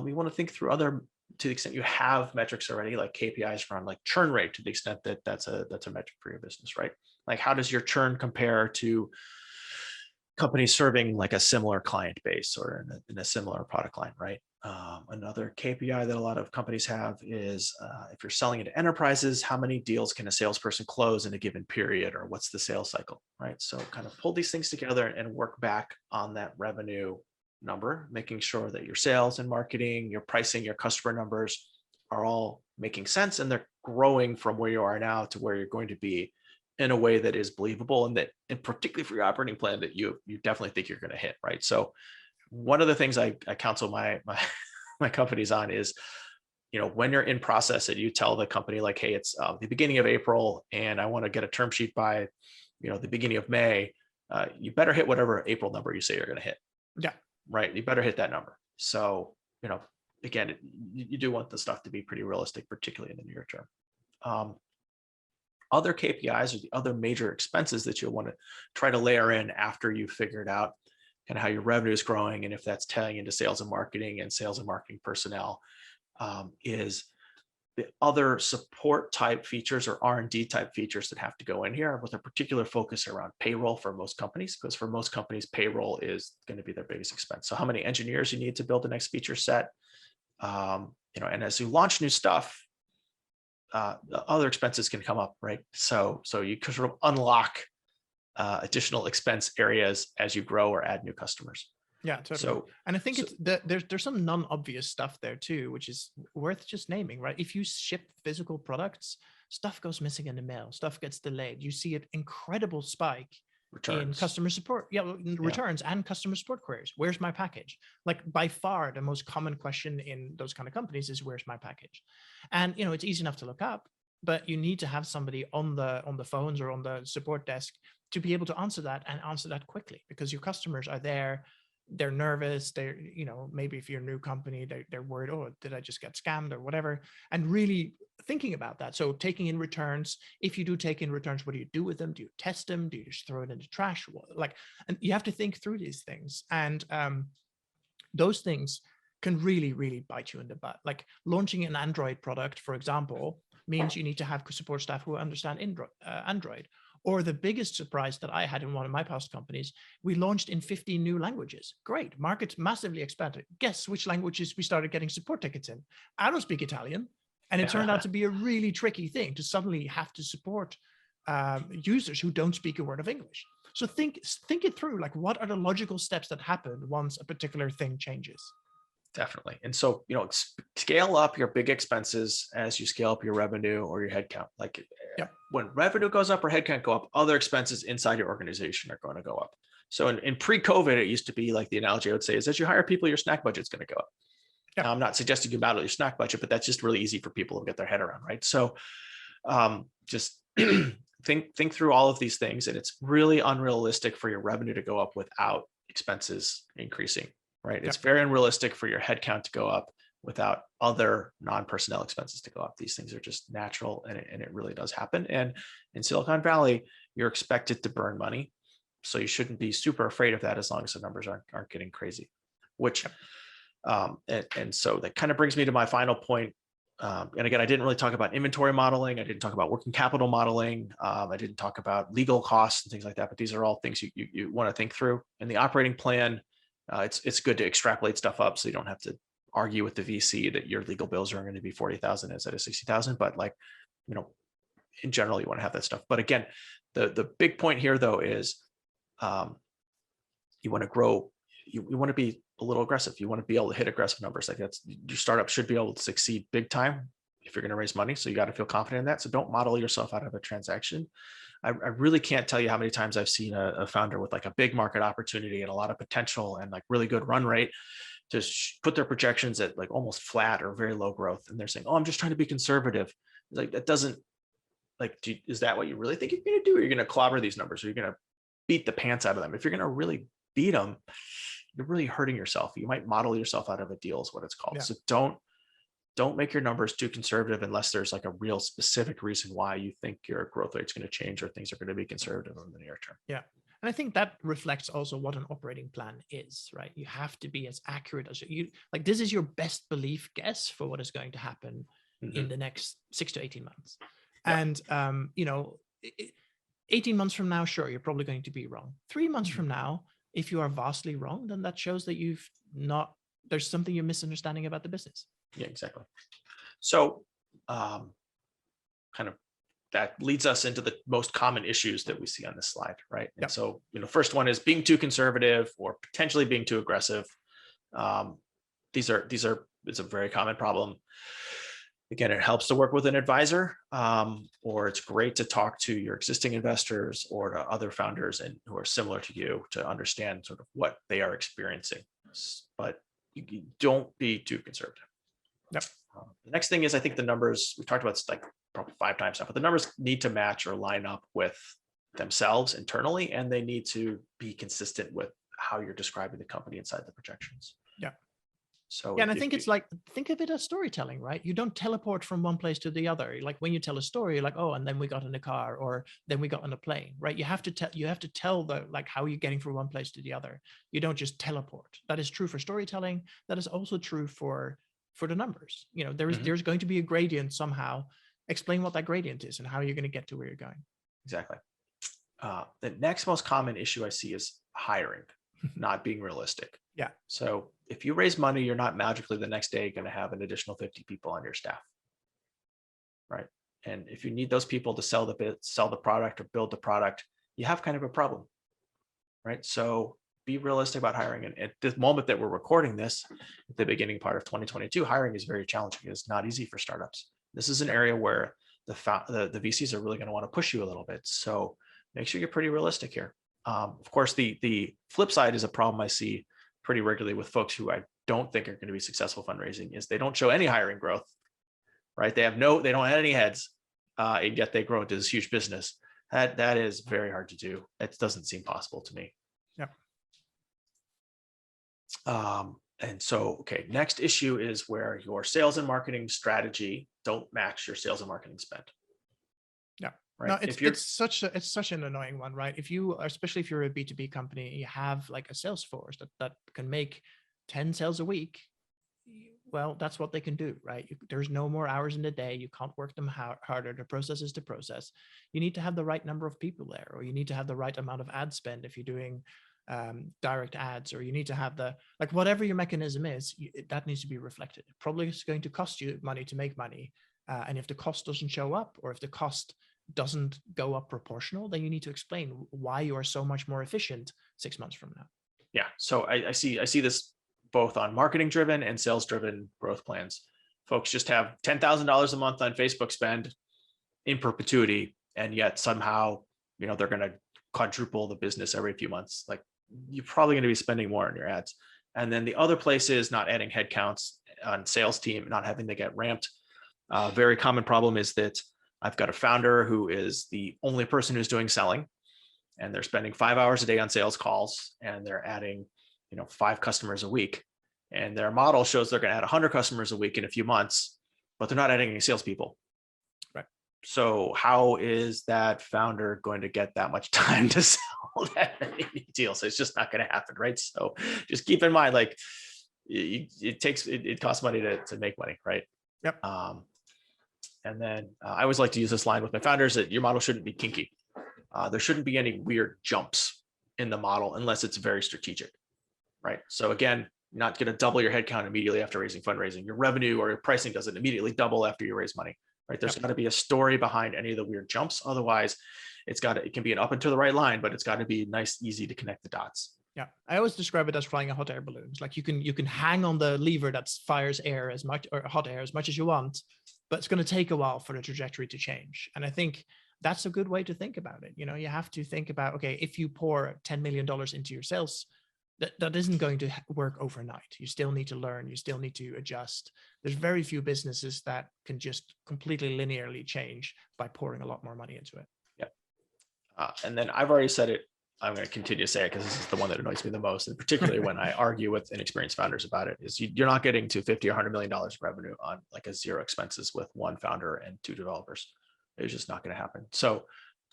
We want to think through other, to the extent you have metrics already, like KPIs around like churn rate, to the extent that that's a metric for your business, right? Like, how does your churn compare to companies serving like a similar client base or in a similar product line, right? Another KPI that a lot of companies have is if you're selling into enterprises, how many deals can a salesperson close in a given period, or what's the sales cycle, right? So kind of pull these things together and work back on that revenue number, making sure that your sales and marketing, your pricing, your customer numbers are all making sense and they're growing from where you are now to where you're going to be in a way that is believable, and that, and particularly for your operating plan, that you definitely think you're going to hit, right? So one of the things I counsel my companies on is, when you're in process and you tell the company like, hey, it's the beginning of April and I want to get a term sheet by, the beginning of May, you better hit whatever April number you say you're going to hit. Yeah. Right. You better hit that number. So, again, you do want the stuff to be pretty realistic, particularly in the near term. Other KPIs or the other major expenses that you'll want to try to layer in after you've figured out kind of how your revenue is growing, and if that's tying into sales and marketing personnel, is the other support type features or R&D type features that have to go in here, with a particular focus around payroll for most companies, because for most companies, payroll is going to be their biggest expense. So how many engineers you need to build the next feature set, and as you launch new stuff, the other expenses can come up, right? So you can sort of unlock additional expense areas as you grow or add new customers. Yeah, totally. And I think there's some non-obvious stuff there too, which is worth just naming, right? If you ship physical products, stuff goes missing in the mail, stuff gets delayed. You see an incredible spike in customer support, returns and customer support queries. Where's my package? Like, by far the most common question in those kind of companies is, where's my package? And it's easy enough to look up, but you need to have somebody on the phones or on the support desk to be able to answer that, and answer that quickly, because your customers are there. They're nervous. They're, maybe if you're a new company, they're worried, oh, did I just get scammed or whatever? And really thinking about that. So taking in returns, if you do take in returns, what do you do with them? Do you test them? Do you just throw it in the trash? And you have to think through these things. And those things can really, really bite you in the butt. Like, launching an Android product, for example, means you need to have support staff who understand Android. Or the biggest surprise that I had in one of my past companies, we launched in 50 new languages. Great, markets massively expanded. Guess which languages we started getting support tickets in? I don't speak Italian. And it turned out to be a really tricky thing to suddenly have to support users who don't speak a word of English. So think it through, like, what are the logical steps that happen once a particular thing changes? Definitely. And so, scale up your big expenses as you scale up your revenue or your headcount. Like, when revenue goes up or headcount go up, other expenses inside your organization are going to go up. So in pre-COVID, it used to be like, the analogy I would say is, as you hire people, your snack budget's going to go up. Now, I'm not suggesting you battle your snack budget, but that's just really easy for people to get their head around, right? So just think through all of these things, and it's really unrealistic for your revenue to go up without expenses increasing, right? It's very unrealistic for your headcount to go up without other non-personnel expenses to go up. These things are just natural, and it really does happen. And in Silicon Valley, you're expected to burn money. So you shouldn't be super afraid of that, as long as the numbers aren't getting crazy, and so that kind of brings me to my final point. And again, I didn't really talk about inventory modeling. I didn't talk about working capital modeling. I didn't talk about legal costs and things like that, but these are all things you want to think through. In the operating plan, it's good to extrapolate stuff up, so you don't have to argue with the VC that your legal bills are going to be 40,000 instead of 60,000. But in general, you want to have that stuff. But again, the big point here though is you want to grow. You want to be a little aggressive. You want to be able to hit aggressive numbers. Like, that's, your startup should be able to succeed big time if you're going to raise money. So you got to feel confident in that. So don't model yourself out of a transaction. I really can't tell you how many times I've seen a founder with like a big market opportunity and a lot of potential and like really good run rate to put their projections at like almost flat or very low growth. And they're saying, oh, I'm just trying to be conservative. Like, that doesn't Like, is that what you really think you're going to do? Or you're going to clobber these numbers, or you're going to beat the pants out of them? If you're going to really beat them, you're really hurting yourself. You might model yourself out of a deal is what it's called. Yeah. So don't make your numbers too conservative unless there's like a real specific reason why you think your growth rate's going to change or things are going to be conservative in the near term. Yeah. And I think that reflects also what an operating plan is, right? You have to be as accurate as you like. This is your best belief guess for what is going to happen in the next 6 to 18 months. Yeah. And, 18 months from now, sure, you're probably going to be wrong. 3 months from now, if you are vastly wrong, then that shows that there's something you're misunderstanding about the business. Yeah, exactly. So kind of that leads us into the most common issues that we see on this slide, right? And so, first one is being too conservative or potentially being too aggressive. It's a very common problem. Again, it helps to work with an advisor, or it's great to talk to your existing investors or to other founders who are similar to you to understand sort of what they are experiencing. But you don't be too conservative. Yep. The next thing is, I think the numbers we've talked about like probably 5 times now, but the numbers need to match or line up with themselves internally, and they need to be consistent with how you're describing the company inside the projections. Yeah. So yeah, and I think it's like, think of it as storytelling, right? You don't teleport from one place to the other. Like when you tell a story, you're like, oh, and then we got in a car, or then we got on a plane, right? You have to tell the like how you're getting from one place to the other. You don't just teleport. That is true for storytelling. That is also true for the numbers. There's going to be a gradient somehow. Explain what that gradient is and how you're going to get to where you're going. Exactly. The next most common issue I see is hiring, not being realistic. Yeah. So if you raise money, you're not magically the next day going to have an additional 50 people on your staff, right? And if you need those people to sell the product or build the product, you have kind of a problem, right? So be realistic about hiring. And at the moment that we're recording this, at the beginning part of 2022, hiring is very challenging. It's not easy for startups. This is an area where the VCs are really going to want to push you a little bit. So make sure you're pretty realistic here. Of course, the flip side is a problem I see pretty regularly with folks who I don't think are going to be successful fundraising is they don't show any hiring growth, right? They don't have any heads, and yet they grow into this huge business. That is very hard to do. It doesn't seem possible to me. Yep. And so, okay, next issue is where your sales and marketing strategy don't match your sales and marketing spend. Yeah. Right. No, it's such an annoying one, right? Especially if you're a B2B company, you have like a sales force that can make 10 sales a week. Well, that's what they can do, right? There's no more hours in the day. You can't work them harder. The process is the process. You need to have the right number of people there, or you need to have the right amount of ad spend if you're doing direct ads, or you need to have whatever your mechanism is, that needs to be reflected. It probably is going to cost you money to make money. And if the cost doesn't show up, or if the cost doesn't go up proportional, then you need to explain why you are so much more efficient 6 months from now. Yeah. So I see this both on marketing driven and sales driven growth plans. Folks just have $10,000 a month on Facebook spend in perpetuity, and yet somehow, they're going to quadruple the business every few months. Like, you're probably going to be spending more on your ads. And then the other place is not adding headcounts on sales team, not having to get ramped. Very common problem is that I've got a founder who is the only person who's doing selling, and they're spending 5 hours a day on sales calls, and they're adding, 5 customers a week. And their model shows they're going to add 100 customers a week in a few months, but they're not adding any salespeople. Right. So how is that founder going to get that much time to sell that many deals? It's just not going to happen, right? So just keep in mind, like, it costs money to make money, right? Yep. And then I always like to use this line with my founders that your model shouldn't be kinky. There shouldn't be any weird jumps in the model unless it's very strategic, right? So again, you're not going to double your headcount immediately after raising fundraising. Your revenue or your pricing doesn't immediately double after you raise money, right? There's got to be a story behind any of the weird jumps. Otherwise, it can be an up and to the right line, but it's got to be nice, easy to connect the dots. Yeah, I always describe it as flying a hot air balloon. It's like you can hang on the lever that fires air as much, or hot air as much as you want, but it's going to take a while for the trajectory to change. And I think that's a good way to think about it. You have to think about, okay, if you pour $10 million into your sales that isn't going to work overnight. You still need to learn. You still need to adjust. There's very few businesses that can just completely linearly change by pouring a lot more money into it. Yeah. And then I've already said it. I'm going to continue to say it because this is the one that annoys me the most, and particularly when I argue with inexperienced founders about it, is you're not getting to $50 or $100 million revenue on like a zero expenses with one founder and 2 developers. It's just not going to happen. So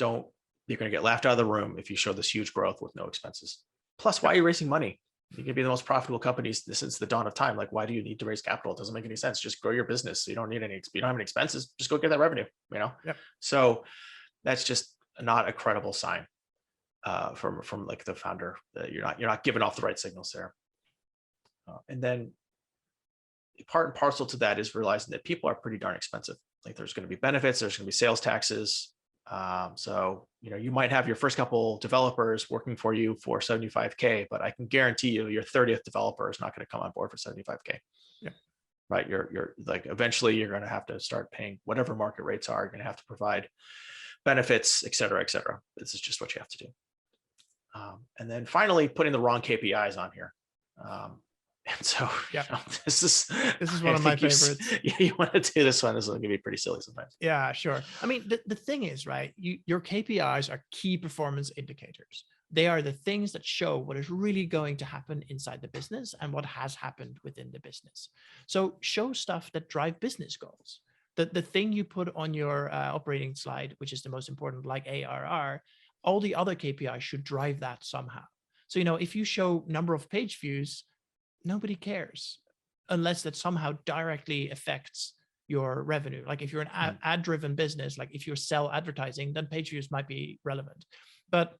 you're going to get laughed out of the room if you show this huge growth with no expenses. Plus, why are you raising money? You can be the most profitable companies since the dawn of time. Like, why do you need to raise capital? It doesn't make any sense. Just grow your business. You don't need you don't have any expenses. Just go get that revenue, Yep. So that's just not a credible sign from like the founder. You're not giving off the right signals there. And then part and parcel to that is realizing that people are pretty darn expensive. Like, there's going to be benefits, there's going to be sales taxes. So, you might have your first couple developers working for you for $75K, but I can guarantee you your 30th developer is not going to come on board for $75K. Yeah. Right. You're like, eventually you're going to have to start paying whatever market rates are. You're going to have to provide benefits, et cetera, et cetera. This is just what you have to do. And then finally, putting the wrong KPIs on here. And so, this is one of my favorites. You want to do this one. This is going to be pretty silly sometimes. Yeah, sure. I mean, the thing is, right, your KPIs are key performance indicators. They are the things that show what is really going to happen inside the business and what has happened within the business. So show stuff that drive business goals. The thing you put on your operating slide, which is the most important, like ARR, all the other KPIs should drive that somehow. So, if you show number of page views, nobody cares unless that somehow directly affects your revenue. Like, if you're an ad-driven business, like if you sell advertising, then page views might be relevant. But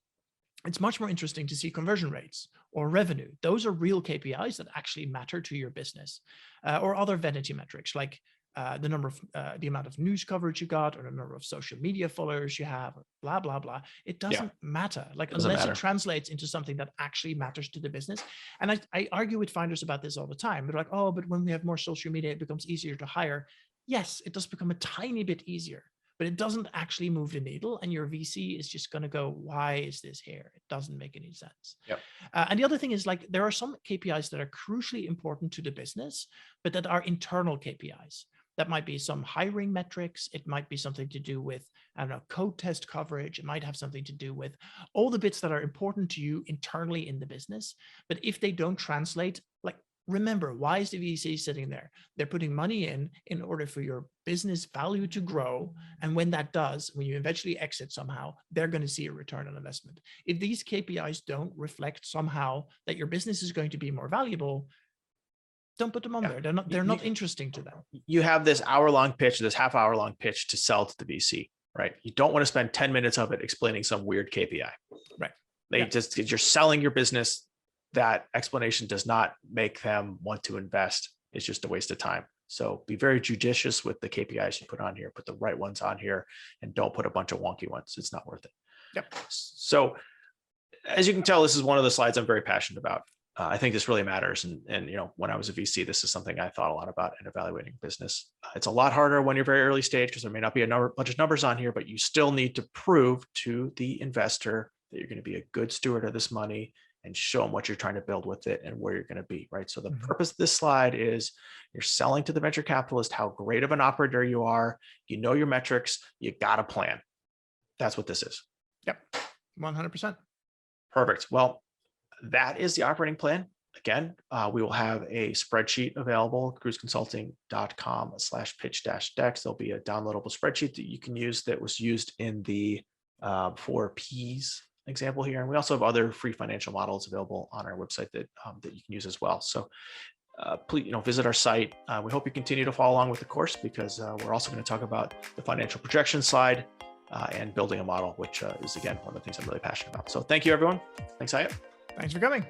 it's much more interesting to see conversion rates or revenue. Those are real KPIs that actually matter to your business, or other vanity metrics like the amount of news coverage you got, or the number of social media followers you have, blah, blah, blah. It doesn't matter. Like, unless it translates into something that actually matters to the business. And I argue with founders about this all the time. They're like, oh, but when we have more social media, it becomes easier to hire. Yes, it does become a tiny bit easier, but it doesn't actually move the needle. And your VC is just going to go, why is this here? It doesn't make any sense. Yep. And the other thing is, like, there are some KPIs that are crucially important to the business, but that are internal KPIs. That might be some hiring metrics. It might be something to do with, I don't know, code test coverage. It might have something to do with all the bits that are important to you internally in the business. But if they don't translate, like, remember, why is the VC sitting there? They're putting money in order for your business value to grow. And when that does, when you eventually exit somehow, they're going to see a return on investment. If these KPIs don't reflect somehow that your business is going to be more valuable, don't put them on there. They're not interesting to them. You have this hour-long pitch, this half-hour-long pitch to sell to the VC, right? You don't want to spend 10 minutes of it explaining some weird KPI. Right. You're selling your business. That explanation does not make them want to invest. It's just a waste of time. So be very judicious with the KPIs you put on here. Put the right ones on here, and don't put a bunch of wonky ones. It's not worth it. Yep. So as you can tell, this is one of the slides I'm very passionate about. I think this really matters. And when I was a VC, this is something I thought a lot about in evaluating business. It's a lot harder when you're very early stage because there may not be a bunch of numbers on here, but you still need to prove to the investor that you're going to be a good steward of this money and show them what you're trying to build with it and where you're going to be, right? So the purpose of this slide is you're selling to the venture capitalist how great of an operator you are. You know your metrics. You got a plan. That's what this is. Yep, 100%. Perfect. Well, that is the operating plan. Again, we will have a spreadsheet available, kruzeconsulting.com/pitch-decks. There'll be a downloadable spreadsheet that you can use that was used in the 4 Ps example here. And we also have other free financial models available on our website that you can use as well. So please, visit our site. We hope you continue to follow along with the course because we're also going to talk about the financial projection slide and building a model, which is, again, one of the things I'm really passionate about. So thank you, everyone. Thanks, Hyatt. Thanks for coming.